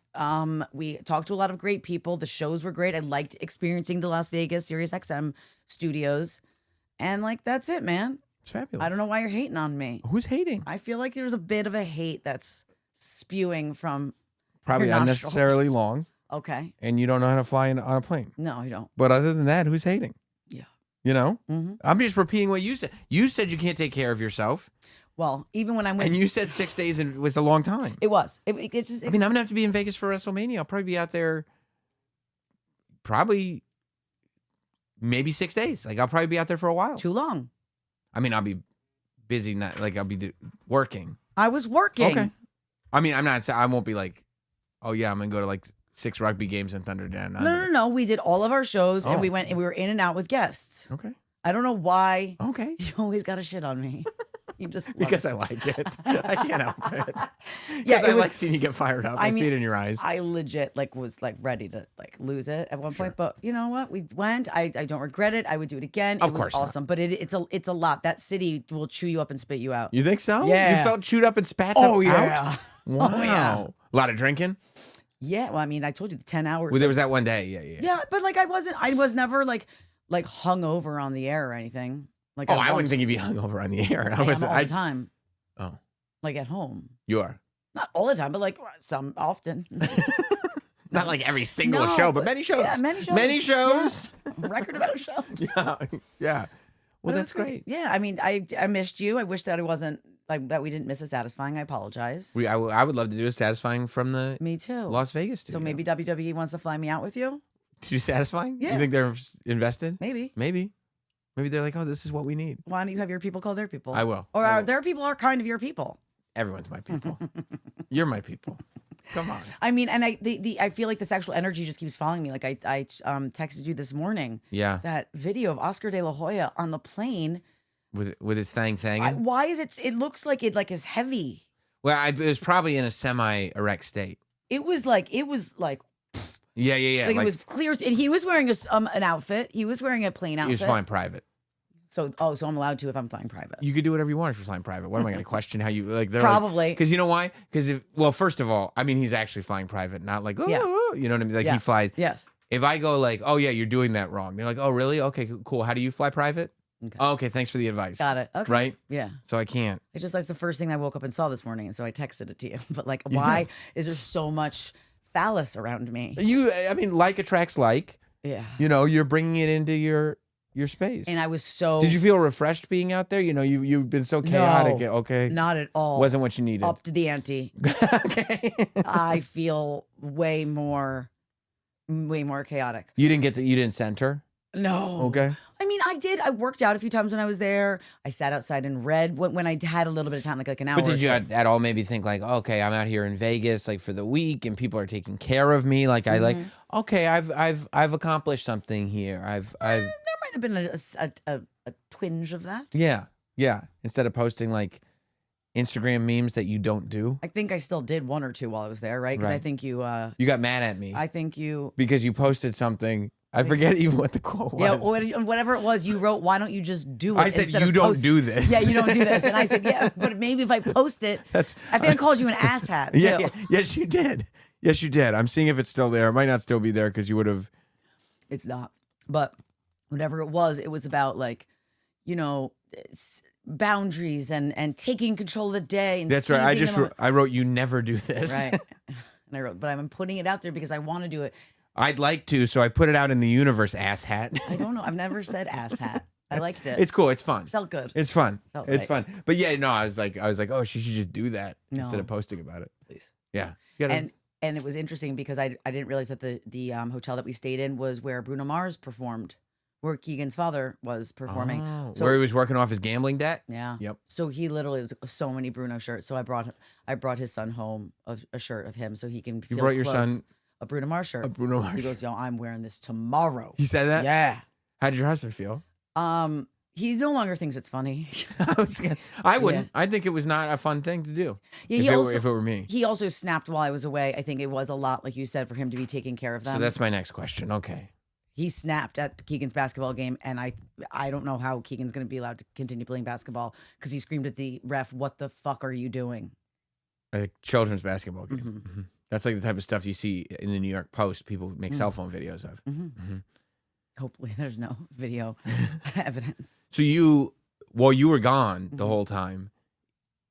We talked to a lot of great people. The shows were great. I liked experiencing the Las Vegas SiriusXM studios. And like, that's it, man. It's fabulous. I don't know why you're hating on me. Who's hating? I feel like there's a bit of a hate that's spewing from Probably your unnecessarily nostrils. long, Okay. and you don't know how to fly on a plane. No, you don't. But other than that, who's hating? Yeah. You know? Mm-hmm. I'm just repeating what you said. You said you can't take care of yourself, Well, even when I'm with and you said 6 days and it was a long time. it was. It's just. I mean, I'm gonna have to be in Vegas for WrestleMania. I'll probably be out there. Probably, maybe 6 days. Like I'll probably be out there for a while. too long. I mean, I'll be busy. Not like I'll be working. I was working. Okay. I mean, I'm not. I won't be like, oh yeah, I'm gonna go to like 6 rugby games in Thunder Down Under. No. We did all of our shows and Oh. we went and we were in and out with guests. Okay. I don't know why Okay. you always got to shit on me. You just love Because it. I like it. I can't help it. Because Yeah, I it was- like seeing you get fired up. I mean, see it in your eyes. I legit was ready to lose it at one point, but you know what? We went. I don't regret it. I would do it again. Of It was course not. awesome, but it's a lot. That city will chew you up and spit you out. You think so? Yeah. You felt chewed up and spat Oh out? yeah. Wow. Oh, yeah. A lot of drinking? Yeah. Well, I mean, I told you the 10 hours. Well, there was that one day. Yeah. Yeah, but I was never like hung over on the air or anything. Like Oh, I wouldn't once- think you'd be hungover on the air. I am all the time. Oh. Like at home. You are. Not all the time, but like some often. Not like every single No, show, but many shows. Yeah, many shows. Many shows. Yeah. Record amount of shows. Yeah. Yeah. Well, But it that's was great. Yeah, I mean, I missed you. I wish that it wasn't that we didn't miss it satisfying. I apologize. I would love to do a satisfying from the Me too. Las Vegas So studio. maybe WWE wants to fly me out with you. To do satisfying? Yeah. You think they're invested? Maybe. Maybe. Maybe they're like, oh, this is what we need. Why don't you have your people call their people? I will. Or I will. their people are kind of your people. Everyone's my people. You're my people. Come on. I mean, and I feel like the sexual energy just keeps following me. Like I texted you this morning. Yeah. That video of Oscar De La Hoya on the plane. With his thing. Why is it? It looks like it is heavy. Well, it was probably in a semi-erect state. It was like Yeah. like it was clear, and he was wearing an outfit. He was wearing a plain outfit. He was flying private. So I'm allowed to if I'm flying private. You could do whatever you want if you're flying private. What am I going to question how you like? Probably. Because you know why? Because first of all, I mean, he's actually flying private, not like Yeah. you know what I mean? Like Yeah. he flies. Yes. If I go like, oh yeah, you're doing that wrong. They're like, oh really? Okay, cool. How do you fly private? Okay. Oh, okay, thanks for the advice. Got it. Okay. Right? Yeah. So I can't. It's just like the first thing I woke up and saw this morning, and so I texted it to you. But like, You why did. is there so much phallus around me? I mean, like attracts like. Yeah. You know, you're bringing it into your your space. And I was so. Did you feel refreshed being out there? You know, you've been so chaotic. No, Okay. not at all. Wasn't what you needed. Up to the ante. Okay. I feel way more chaotic. You didn't center? No. Okay. I mean, I did. I worked out a few times when I was there. I sat outside and read when I had a little bit of time, like an hour. But did you or two. at all maybe think like, okay, I'm out here in Vegas like for the week and people are taking care of me? Like I like, okay, I've accomplished something here. I've There might have been a twinge of that. Yeah. Instead of posting like Instagram memes that you don't do. I think I still did one or two while I was there, right? Because I Right. think you got mad at me. I think you Because you posted something. I forget even what the quote was. Yeah, whatever it was, you wrote, "Why don't you just do it?" I said, instead "You of don't post-" do this. Yeah, you don't do this. And I said, "Yeah, but maybe if I post it." I think I called you an asshat. Too. Yeah. Yes, you did. Yes, you did. I'm seeing if it's still there. It might not still be there because you would have. It's not. But whatever it was about like, boundaries and taking control of the day. And That's right. I wrote, "You never do this." Right. And I wrote, but I'm putting it out there because I want to do it. I'd like to, so I put it out in the universe, asshat. I don't know. I've never said asshat. I liked it. It's cool. It's fun. Felt good. It's fun. Felt It's right. fun. But yeah, no, I was like, oh, she should just do that instead No. of posting about it. Please. Yeah. You gotta- And it was interesting because I didn't realize that the hotel that we stayed in was where Bruno Mars performed, where Keegan's father was performing. Oh, So where he was working off his gambling debt. yeah. Yep. So he literally was so many Bruno shirts. So I brought his son home a shirt of him so he can. You feel brought your close. son a Bruno Mars shirt. a Bruno Mars. He goes, "Yo, I'm wearing this tomorrow." He said that. Yeah. How did your husband feel? He no longer thinks it's funny. I wouldn't. I think it was not a fun thing to do. Yeah, if it were me. He also snapped while I was away. I think it was a lot, like you said, for him to be taking care of them. So that's my next question. Okay. He snapped at Keegan's basketball game, and I don't know how Keegan's going to be allowed to continue playing basketball because he screamed at the ref, "What the fuck are you doing?" A children's basketball game. Mm-hmm. That's like the type of stuff you see in the New York Post. People make cell phone videos of. Mm-hmm. Hopefully, there's no video evidence. So while you were gone the whole time,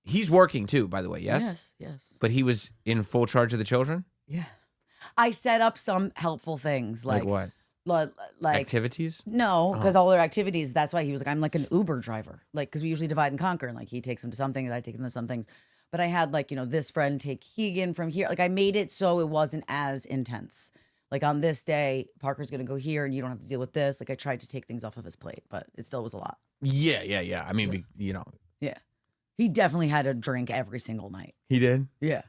he's working too, by the way. Yes. Yes. But he was in full charge of the children. Yeah. I set up some helpful things Like what? Like Activities? No, because all their activities. That's why he was like, I'm like an Uber driver, like because we usually divide and conquer, and like he takes them to some things, I take them to some things. But I had like this friend take Keegan from here. Like I made it so it wasn't as intense. Like on this day, Parker's gonna go here, and you don't have to deal with this. Like I tried to take things off of his plate, but it still was a lot. Yeah. I mean, Yeah, he definitely had a drink every single night. he did. Yeah.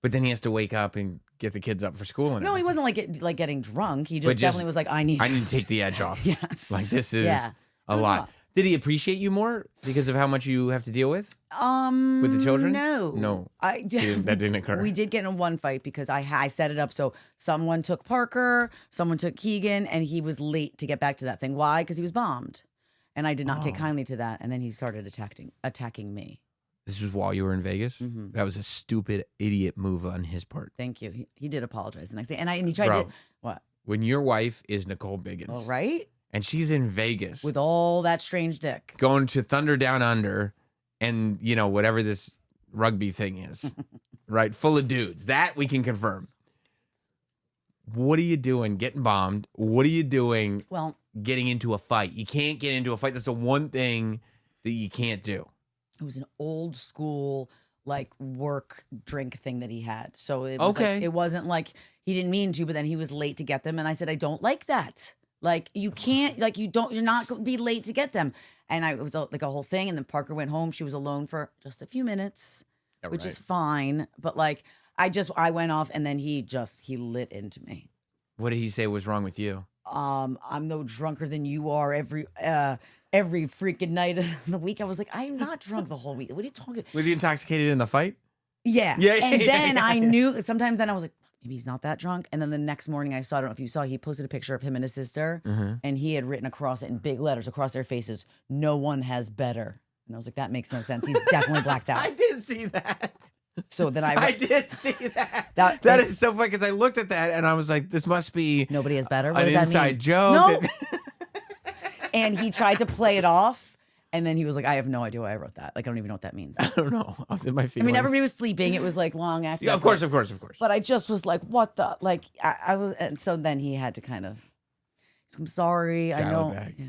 But then he has to wake up and get the kids up for school. And No, he everything. wasn't like getting drunk. He But just definitely was like, I need to take the edge off. Yes. Like this is Yeah. a lot. Did he appreciate you more because of how much you have to deal with? With the children? No. That didn't occur. We did get in one fight because I set it up so someone took Parker, someone took Keegan, and he was late to get back to that thing. Why? Because he was bombed. And I did not take kindly to that. And then he started attacking me. This was while you were in Vegas? Mhm. That was a stupid idiot move on his part. Thank you. He did apologize the next day. And he tried Bro. to, what? When your wife is Nicole Biggins. All right. And she's in Vegas. With all that strange dick. Going to Thunder Down Under and, whatever this rugby thing is, right? Full of dudes. That we can confirm. What are you doing getting bombed? What are you doing getting into a fight? You can't get into a fight. That's the one thing that you can't do. It was an old school like work drink thing that he had. So it was Okay. like, it wasn't like he didn't mean to, but then he was late to get them. And I said, I don't like that. Like you can't, like you're not going to be late to get them. And it was like a whole thing. And then Parker went home. She was alone for just a few minutes, which is fine. But like, I went off and then he lit into me. What did he say was wrong with you? I'm no drunker than you are every freaking night of the week. I was like, I'm not drunk the whole week. What are you talking? Was he intoxicated in the fight? Yeah. Yeah. And then I knew sometimes then I was like, maybe he's not that drunk. And then the next morning I don't know if you saw, he posted a picture of him and his sister and he had written across it in big letters across their faces, "No one has better." And I was like, that makes no sense. He's definitely blacked out. I did see that. So then I did see that. That is so funny because I looked at that and I was like, this must be nobody has better. What an does that inside mean? joke. No. And he tried to play it off. And then he was like, I have no idea why I wrote that. Like, I don't even know what that means. I don't know. I was in my feelings. I mean, everybody was sleeping. It was like long after. Yeah, that. of course. But I just was like, what the? Like, I was. And so then he had to kind of, I'm sorry. I Dial it know. back. Yeah.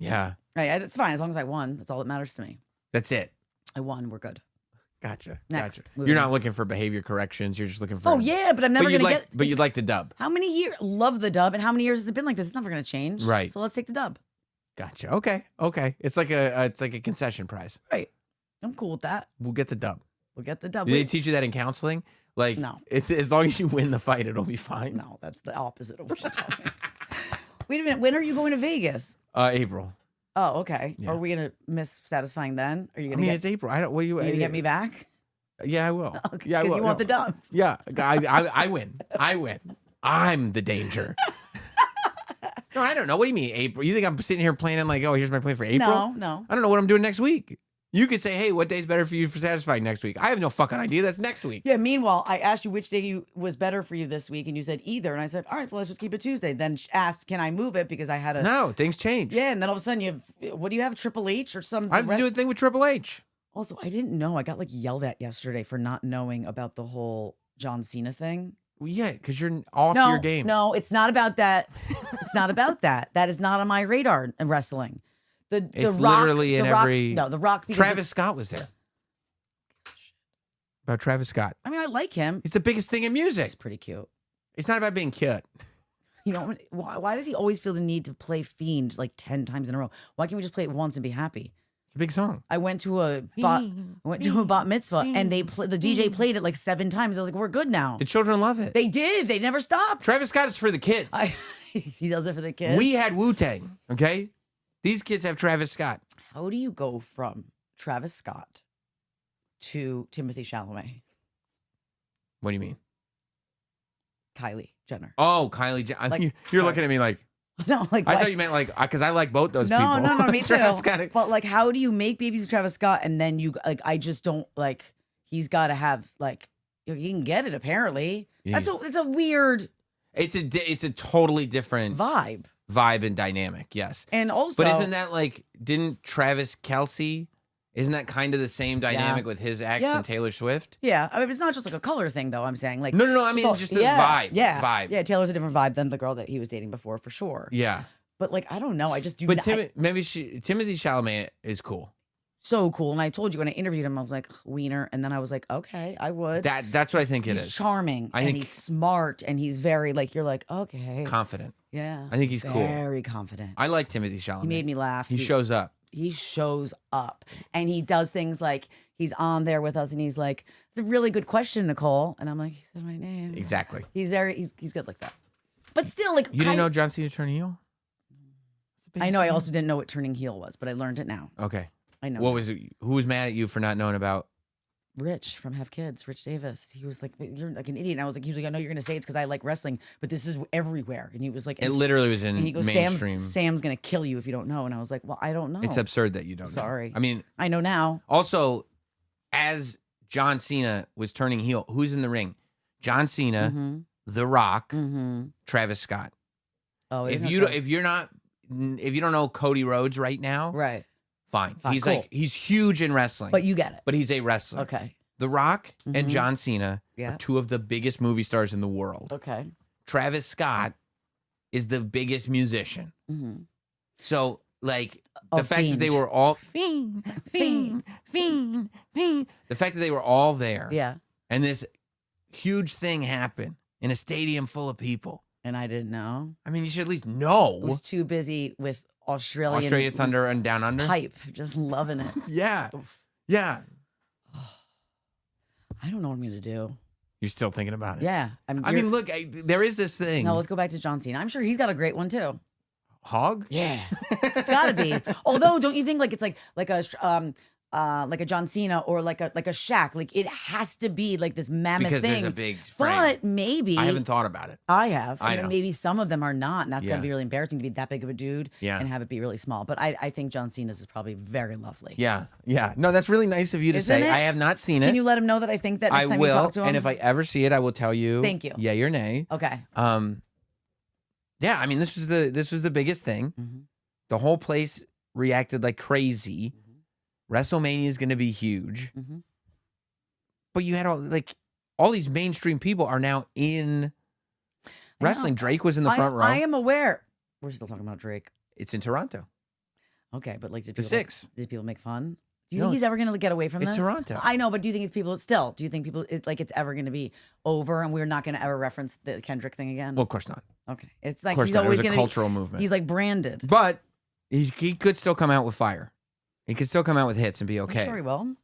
Yeah. Right, it's fine as long as I won. That's all that matters to me. That's it. I won. We're good. Gotcha. Next, Gotcha. moving You're not on. looking for behavior corrections. You're just looking for. Oh yeah, but I'm never gonna get. But you'd like the dub. How many years? Love the dub. And how many years has it been like this? It's never gonna change. Right. So let's take the dub. Gotcha. Okay. Okay. It's like a concession prize. Right. I'm cool with that. We'll get the dub. We'll get the dub. Do they teach you that in counseling? Like, No. It's as long as you win the fight, it'll be fine. No, that's the opposite of what you told me. Wait a minute. When are you going to Vegas? April. Oh, okay. Yeah. Are we gonna miss satisfying then? Are you gonna it's April. I don't. What are you? you gonna get me back? Yeah, I will. Okay, Yeah, I 'cause will. you want No. the dub. Yeah, I win. I win. I'm the danger. No, I don't know. What do you mean, April? You think I'm sitting here planning like, oh, here's my plan for April? No. I don't know what I'm doing next week. You could say, hey, what day's better for you for satisfying next week? I have no fucking idea. That's next week. Yeah. Meanwhile, I asked you which day was better for you this week, and you said either. And I said, all right, well, let's just keep it Tuesday. Then asked, can I move it because I had a No, things change. Yeah, and then all of a sudden you have what do you have? Triple H or some? I have to do a thing with Triple H. Also, I didn't know. I got like yelled at yesterday for not knowing about the whole John Cena thing. Well, yeah, because you're off your game. No, it's not about that. It's not about that. That is not on my radar in wrestling. It's Rock, literally in the Rock, every. No, the Rock. Because Travis Scott was there. About Travis Scott. I mean, I like him. He's the biggest thing in music. He's pretty cute. It's not about being cute. You know, why does he always feel the need to play Fiend like 10 times in a row? Why can't we just play it once and be happy? It's a big song. I went to a bat mitzvah and the DJ played it like 7 times. I was like, we're good now. The children love it. They did. They never stopped. Travis Scott is for the kids. He does it for the kids. We had Wu-Tang, okay? These kids have Travis Scott. How do you go from Travis Scott to Timothy Chalamet? What do you mean? Kylie Jenner. Oh, Kylie Jenner. Like, You're sorry. looking at me like, No, like I why- thought you meant like, because I like both those people. No, me too. Travis Scott. But like, how do you make babies with Travis Scott and then you like? I just don't like. He's got to have like. He can get it apparently. Yeah. It's a weird It's a totally different vibe. and dynamic. Yes. And also, But isn't that like, didn't Travis Kelce, isn't that kind of the same dynamic with his ex Yeah. and Taylor Swift? Yeah, I mean, it's not just like a color thing, though. I'm saying like No. I mean, just the vibe. Yeah, Vibe. Yeah, Taylor's a different vibe than the girl that he was dating before, for sure. Yeah. But like, I don't know. I just do. But not, Timothy Chalamet is cool. so cool. And I told you when I interviewed him, I was like, wiener. And then I was like, okay, I would. That's what I think it He's is. charming. I and think- he's smart. And he's very like, you're like, okay. Confident. Yeah. I think he's cool. Very confident. I like Timothy Chalamet. He made me laugh. He shows up. He shows up. And he does things like he's on there with us and he's like, it's a really good question, Nicole. And I'm like, he said my name. Exactly. He's good like that. But still, like, You didn't know John Cena turned heel? I know. I also didn't know what turning heel was, but I learned it now. Okay. I know. What was it? Who was mad at you for not knowing about? Rich from Have Kids, Rich Davis. He was like, you're like an idiot. And I was like, he was like, I know you're gonna say it's because I like wrestling, but this is everywhere. And he was like, It literally was in and he goes, mainstream. Sam's gonna kill you if you don't know. And I was like, well, I don't know. It's absurd that you don't know. Sorry. I mean, I know now. also, as John Cena was turning heel, who's in the ring? John Cena, Mm-hmm. The Rock, Mm-hmm. Travis Scott. Oh, If you don't know Cody Rhodes right now, right, fine. Fine, He's cool. like he's huge in wrestling, but you get it. but he's a wrestler. Okay. The Rock and Mhm. John Cena Yeah. are two of the biggest movie stars in the world. Okay. Travis Scott is the biggest musician. Mm-hmm. So, like, A the fact that they fiend. were all Fiend. the fact that they were all there, Yeah. and this huge thing happened in a stadium full of people. And I didn't know. I mean, you should at least I know was too busy with Australian Australia Thunder and Down Under. hype, just loving it. Yeah, Oof. yeah. I don't know what I'm gonna do. You're still thinking about it. Yeah. I mean, look, there is this thing. No, let's go back to John Cena. I'm sure he's got a great one too. Hog? Yeah, it's gotta be. Although, don't you think like it's like a John Cena or like a Shaq? Like it has to be like this mammoth Because thing. there's a big frame. But maybe I haven't thought about it. I have. I And know. maybe some of them are not, and that's Yeah. gonna be really embarrassing to be that big of a dude Yeah. and have it be really small. But I think John Cena's is probably very lovely. Yeah, yeah. No, that's really nice of you to Isn't say. it? I have not seen it. Can you let him know that I think that next I time you will, talk to him? and if I ever see it, I will tell you. Thank you. Yay or nay. Okay. Yeah. I mean, this was the biggest thing. Mm-hmm. The whole place reacted like crazy. Mm-hmm. WrestleMania is going to be huge. Mm-hmm. But you had all these mainstream people are now in wrestling. Drake was in the front row. I am aware. We're still talking about Drake. It's in Toronto. Okay, but like, The 6. Did people make fun? Do you No, think he's ever going to get away from it's this? Toronto. I know, but do you think do you think it's ever going to be over and we're not going to ever reference the Kendrick thing again? Well, of course not. Okay. It's like Of course he's not. It always was a going to cultural movement. He's like branded. But he could still come out with fire. He could still come out with hits and be okay. I'm sure he will.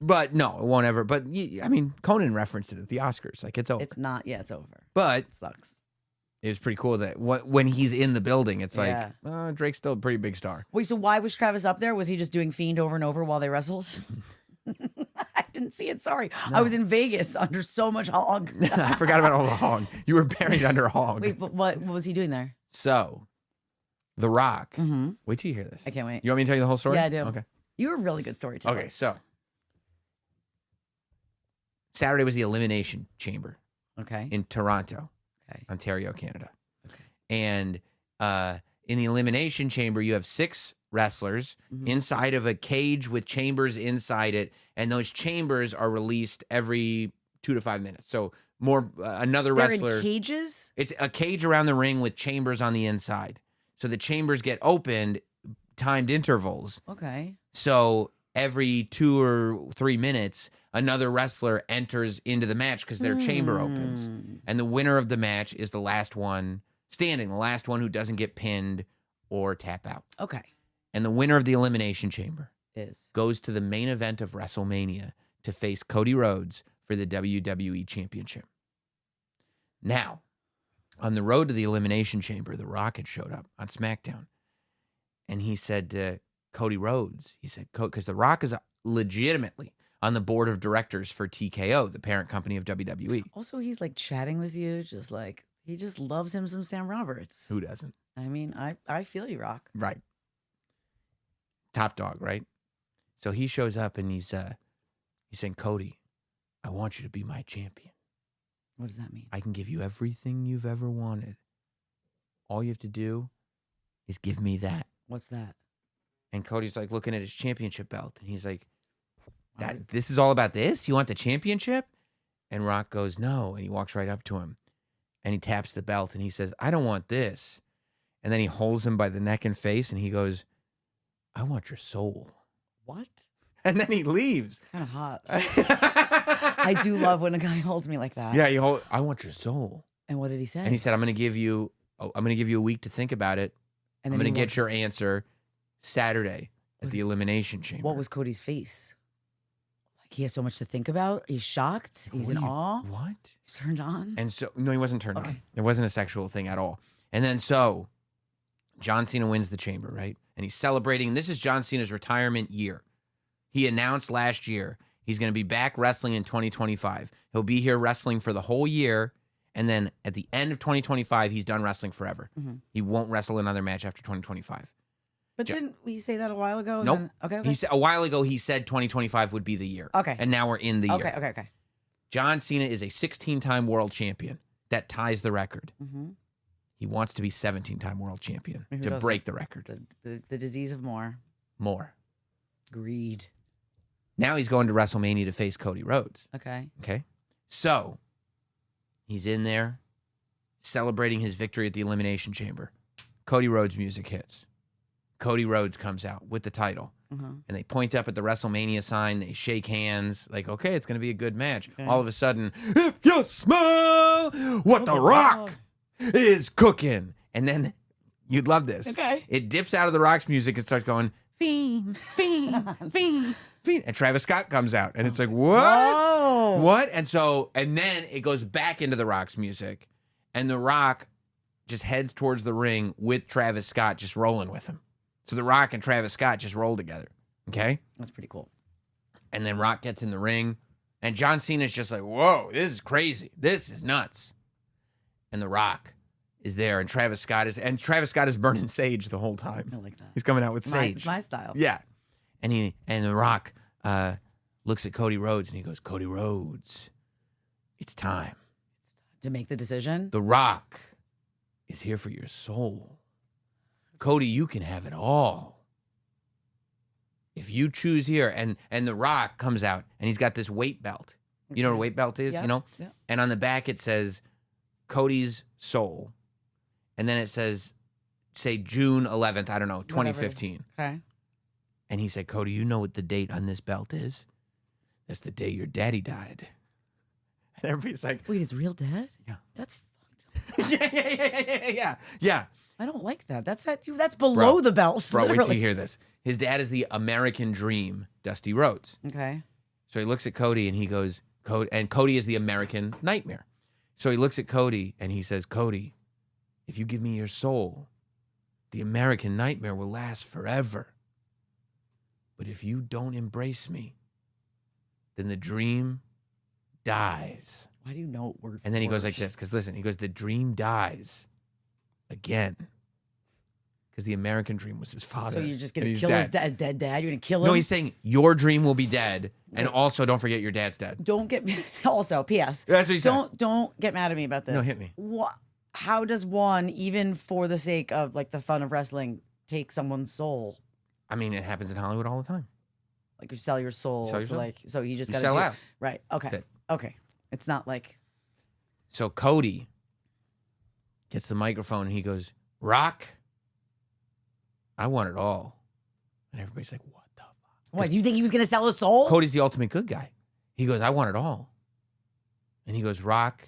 But no, it won't ever. But I mean, Conan referenced it at the Oscars. Like, it's over. It's not. Yeah, it's over. But It sucks. it was pretty cool that when he's in the building, it's Yeah. like, Drake's still a pretty big star. Wait, so why was Travis up there? Was he just doing Fiend over and over while they wrestled? I didn't see it. Sorry. I was in Vegas under so much hog. I forgot about all the hog. You were buried under hog. Wait, but what was he doing there? So, The Rock. Mm-hmm. Wait till you hear this. I can't wait. You want me to tell you the whole story? Yeah, I do. Okay. You're a really good storyteller. Okay, so Saturday was the Elimination Chamber Okay. in Toronto, Okay. Ontario, Canada. Okay. And in the Elimination Chamber, you have 6 wrestlers Mhm. inside of a cage with chambers inside it, and those chambers are released every 2 to 5 minutes. So another They're wrestler. in cages? It's a cage around the ring with chambers on the inside. So the chambers get opened, timed intervals. Okay. So every 2 or 3 minutes, another wrestler enters into the match because their chamber opens. And the winner of the match is the last one standing, the last one who doesn't get pinned or tap out. Okay. And the winner of the Elimination Chamber Is. goes to the main event of WrestleMania to face Cody Rhodes for the WWE Championship. Now, on the road to the Elimination Chamber, The Rock had showed up on SmackDown. And he said to Cody Rhodes, he said, because The Rock is legitimately on the board of directors for TKO, the parent company of WWE. Also, he's like chatting with you, just like he just loves him some Sam Roberts. Who doesn't? I mean, I feel you, Rock. Right. Top dog, right? So he shows up and he's saying, Cody, I want you to be my champion. What does that mean? I can give you everything you've ever wanted. All you have to do is give me that. What's that? And Cody's like looking at his championship belt. And he's like, this is all about this? You want the championship? And Rock goes, no. And he walks right up to him. And he taps the belt. And he says, I don't want this. And then he holds him by the neck and face. And he goes, I want your soul. What? And then he leaves. Kind of hot. I do love when a guy holds me like that. Yeah, I want your soul. And what did he say? And he said, I'm going to give you a week to think about it. And I'm then going to get your answer Saturday at the Elimination Chamber. What was Cody's face? Like he has so much to think about. He's shocked. He's in awe. What? He's turned on. And so, no, he wasn't turned Okay. on. It wasn't a sexual thing at all. And then so, John Cena wins the chamber, right? And he's celebrating. This is John Cena's retirement year. He announced last year he's going to be back wrestling in 2025. He'll be here wrestling for the whole year. And then at the end of 2025, he's done wrestling forever. Mm-hmm. He won't wrestle another match after 2025. But didn't we say that a while ago? Nope. Okay. He said, a while ago, he said 2025 would be the year. Okay. And now we're in the year. Okay. John Cena is a 16-time world champion. That ties the record. Mm-hmm. He wants to be 17-time world champion Who to doesn't? break the record. The disease of more. Greed. Now he's going to WrestleMania to face Cody Rhodes. Okay. Okay. So he's in there celebrating his victory at the Elimination Chamber. Cody Rhodes music hits. Cody Rhodes comes out with the title. Uh-huh. And they point up at the WrestleMania sign. They shake hands. Like, okay, it's going to be a good match. Okay. All of a sudden, if you smell what The Rock is cooking. And then you'd love this. Okay. It dips out of The Rock's music and starts going, fiend, fiend, fiend, fiend. And Travis Scott comes out. And it's like, what? Whoa. What? And then it goes back into The Rock's music. And The Rock just heads towards the ring with Travis Scott just rolling with him. So The Rock and Travis Scott just roll together. Okay? That's pretty cool. And then Rock gets in the ring. And John Cena's just like, whoa, this is crazy. This is nuts. And The Rock is there. And Travis Scott is burning sage the whole time. I like that. He's coming out with sage. It's my style. Yeah. And The Rock looks at Cody Rhodes and he goes, Cody Rhodes, it's time. To make the decision? The Rock is here for your soul. Cody, you can have it all. If you choose here, and The Rock comes out and he's got this weight belt. You know what a weight belt is, Yeah, you know? yeah. And on the back it says Cody's soul. And then it says, say June 11th, I don't know, 2015. Okay. And he said, Cody, you know what the date on this belt is? That's the day your daddy died. And everybody's like, wait, his real dad? Yeah. That's fucked up. Yeah. I don't like that. That's below the belt. Bro, wait till literally. you hear this. His dad is the American Dream, Dusty Rhodes. Okay. So he looks at Cody and he goes, Cody is the American Nightmare. So he looks at Cody and he says, Cody, if you give me your soul, the American Nightmare will last forever. But if you don't embrace me, then the dream dies. Why do you know word for And then he word? goes like this, because listen, he goes, the dream dies again. Because the American dream was his father. So you're just going and to he's kill his dead. dead dad? You're going to kill him? No, he's saying your dream will be dead. And also, don't forget your dad's dead. Don't get me. Also, P.S. That's what he said. Don't get mad at me about this. No, hit me. How does one, even for the sake of like the fun of wrestling, take someone's soul? I mean, it happens in Hollywood all the time. Like you sell your soul Sell your to soul. like, so you just You got to sell out. Right. Okay. That's it. Okay. It's not like. So Cody gets the microphone and he goes, Rock, I want it all. And everybody's like, what the fuck? What, do you think he was going to sell his soul? Cody's the ultimate good guy. He goes, I want it all. And he goes, Rock,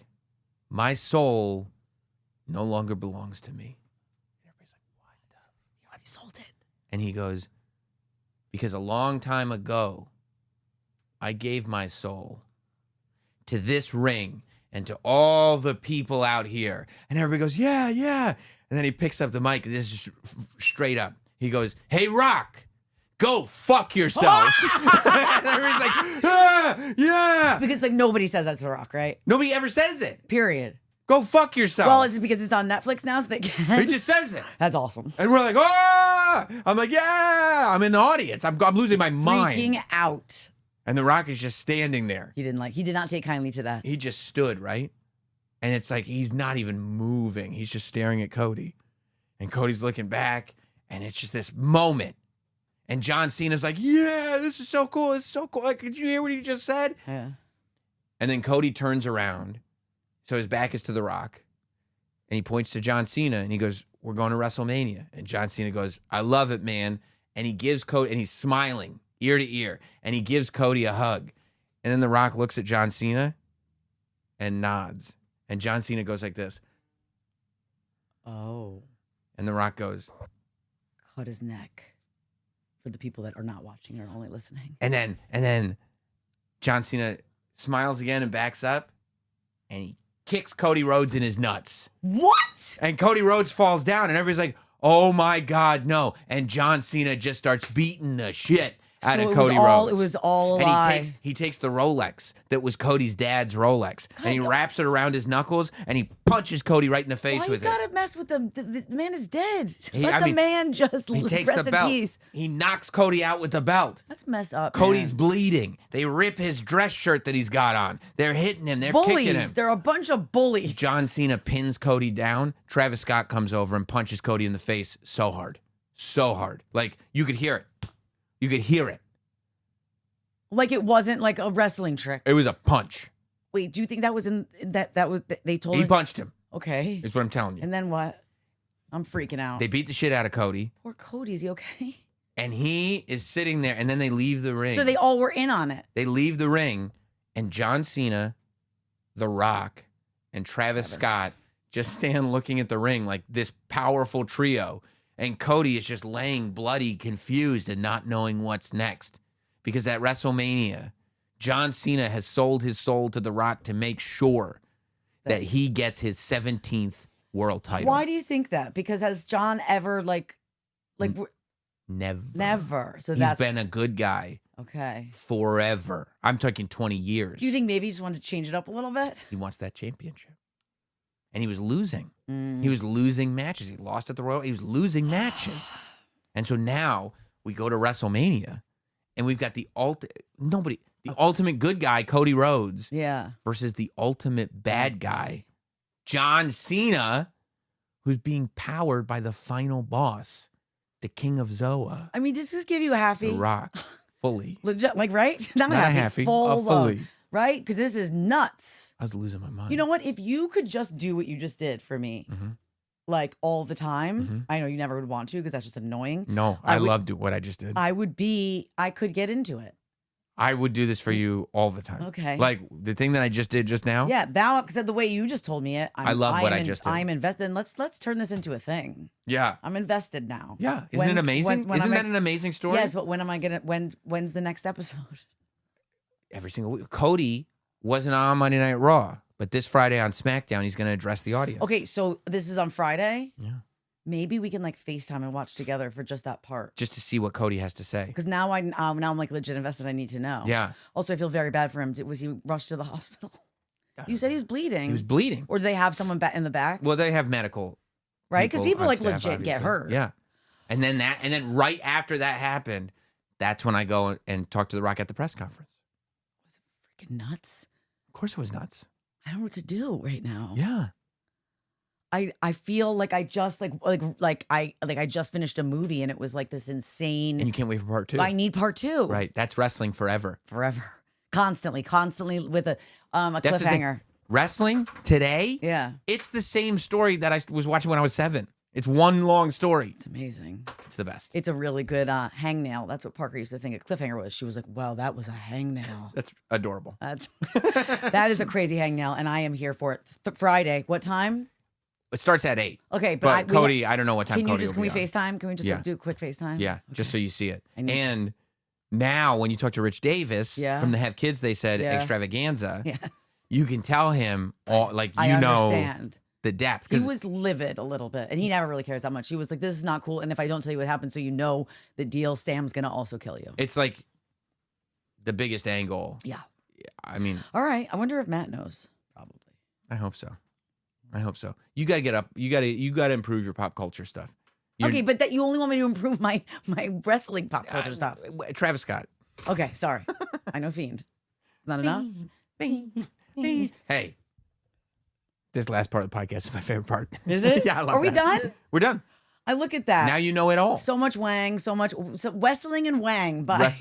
my soul no longer belongs to me. And everybody's like, what the fuck? He already sold it. And he goes, because a long time ago, I gave my soul to this ring and to all the people out here. And everybody goes, yeah, yeah. And then he picks up the mic. And this is straight up. He goes, hey, Rock, go fuck yourself. And everybody's like, yeah. Because like nobody says that to Rock, right? Nobody ever says it. Period. Go fuck yourself. Well, it's because it's on Netflix now, so they can. He just says it. That's awesome. And we're like, oh! I'm like, yeah. I'm in the audience. I'm losing my mind. Freaking out. And The Rock is just standing there. He did not take kindly to that. He just stood, right? And it's like he's not even moving. He's just staring at Cody. And Cody's looking back, and it's just this moment. And John Cena's like, yeah, this is so cool. It's so cool. Like, did you hear what he just said? Yeah. And then Cody turns around. So his back is to The Rock. And he points to John Cena, and he goes, we're going to WrestleMania. And John Cena goes, I love it, man. And he gives Cody, and he's smiling ear to ear, and he gives Cody a hug. And then The Rock looks at John Cena and nods. And John Cena goes like this. Oh. And The Rock goes. Cut his neck. For the people that are not watching or only listening. And then John Cena smiles again and backs up, and he kicks Cody Rhodes in his nuts. What? And Cody Rhodes falls down, and everybody's like, oh my God, no. And John Cena just starts beating the shit out of Cody Rhodes. It was all a and lie. he takes the Rolex that was Cody's dad's Rolex, and he wraps it around his knuckles, and he punches Cody right in the face Why with you it. gotta mess with them? The man is dead. I Let the mean, man just He takes rest the in belt. peace. He knocks Cody out with the belt. That's messed up. Cody's man. bleeding. They rip his dress shirt that he's got on. They're hitting him. They're kicking him. Bullies. They're a bunch of bullies. John Cena pins Cody down. Travis Scott comes over and punches Cody in the face so hard. So hard. Like, you could hear it. You could hear it. Like it wasn't like a wrestling trick. It was a punch. Wait, do you think that was in that was they told He her? punched him. Okay. Is what I'm telling you. And then what? I'm freaking out. They beat the shit out of Cody. Poor Cody, is he okay? And he is sitting there, and then they leave the ring. So they all were in on it. They leave the ring, and John Cena, The Rock, and Travis Scott just stand looking at the ring like this powerful trio. And Cody is just laying bloody, confused, and not knowing what's next. Because at WrestleMania, John Cena has sold his soul to The Rock to make sure that he gets his 17th world title. Why do you think that? Because has John ever like Never. never? So He's that's been a good guy okay. forever. I'm talking 20 years. Do you think maybe he just wanted to change it up a little bit? He wants that championship? And he was losing. Mm. He was losing matches. He lost at the Royal. He was losing matches. And so now we go to WrestleMania, and we've got the ultimate good guy, Cody Rhodes, Yeah. versus the ultimate bad guy, John Cena, who's being powered by the final boss, the King of Zoa, I mean, does this give you a halfy? The Rock, fully. Legit, like right? Not, Not a halfy, halfy, full a fully. right? Because this is nuts. I was losing my mind. You know what? If you could just do what you just did for me, Mhm. like all the time. I know you never would want to because that's just annoying. No, I loved what I just did. I could get into it. I would do this for you all the time. Okay. Like the thing that I just did just now. Yeah, now because of the way you just told me it, I love what I just did. I'm invested. And let's turn this into a thing. Yeah. I'm invested now. Yeah. Isn't it amazing? Isn't that an amazing story? Yes, but when am I gonna? When's the next episode? Every single week. Cody wasn't on Monday Night Raw, but this Friday on SmackDown, he's going to address the audience. Okay, so this is on Friday. Yeah. Maybe we can like FaceTime and watch together for just that part. Just to see what Cody has to say. Because now I'm like legit invested. I need to know. Yeah. Also, I feel very bad for him. Was he rushed to the hospital? You said he was bleeding. He was bleeding. Or do they have someone in the back? Well, they have medical. Right? Because people on like staff, legit get obviously. hurt. Yeah. And then right after that happened, that's when I go and talk to The Rock at the press conference. Was it freaking nuts? Of course it was nuts. I don't know what to do right now. Yeah. I feel like I just I just finished a movie and it was like this insane. And you can't wait for part 2. I need part 2. Right. That's wrestling forever. Forever. Constantly with a That's the thing. cliffhanger. Wrestling today, Yeah. it's the same story that I was watching when I was 7. It's one long story. It's amazing. It's the best. It's a really good hangnail. That's what Parker used to think a cliffhanger was. She was like, "Well, that was a hangnail." That's adorable. That is a crazy hangnail, and I am here for it. Friday, what time? It starts at 8. Okay, But Cody, I don't know what time can Cody we will be on. FaceTime? Can we just Yeah. do a quick FaceTime? Yeah, Okay. just so you see it. I need And now when you talk to Rich Davis Yeah. from the Have Kids, they said Yeah. extravaganza, Yeah. you can tell him all, like, I you know understand. the depth. He 'Cause was livid a little bit, and he never really cares that much. He was like, "This is not cool, and if I don't tell you what happened, so you know the deal, Sam's gonna also kill you." it's like the biggest angle. Yeah. I mean, All right. I wonder if Matt knows. Probably. I hope so. I hope so. You got to get up. You got to improve your pop culture stuff. Okay, but that you only want me to improve my wrestling pop culture stuff. Travis Scott. Okay, sorry. I know Fiend. Is not enough? Hey, this last part of the podcast is my favorite part. Is it? Yeah, I love Are we that. done? We're done. I look at that. Now you know it all. So much Wang, so Wrestling and Wang by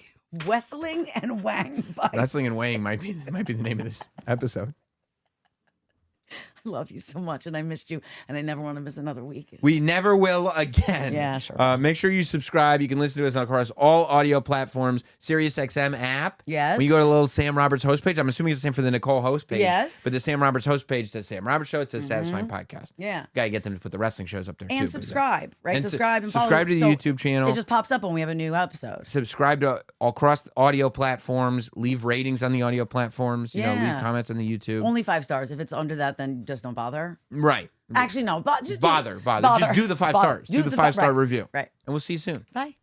Wrestling and Wang by Wrestling and weighing might be the name of this episode. I love you so much, and I missed you, and I never want to miss another week. We never will again. Yeah, sure. Make sure you subscribe. You can listen to us across all audio platforms. SiriusXM app. Yes. When you go to the little Sam Roberts host page, I'm assuming it's the same for the Nicole host page. Yes. But the Sam Roberts host page says Sam Roberts Show. It says Satisfying Podcast. Yeah. Gotta get them to put the wrestling shows up there And too. subscribe, right? And subscribe and follow. subscribe to the so YouTube channel. It just pops up when we have a new episode. Subscribe to all across the audio platforms. Leave ratings on the audio platforms. You know, leave Yeah. comments on the YouTube. Only 5 stars. If it's under that, then just don't bother. Right. Actually, no. Just Bother. Just do the 5 stars. Do the 5-star right. review. Right. And we'll see you soon. Bye.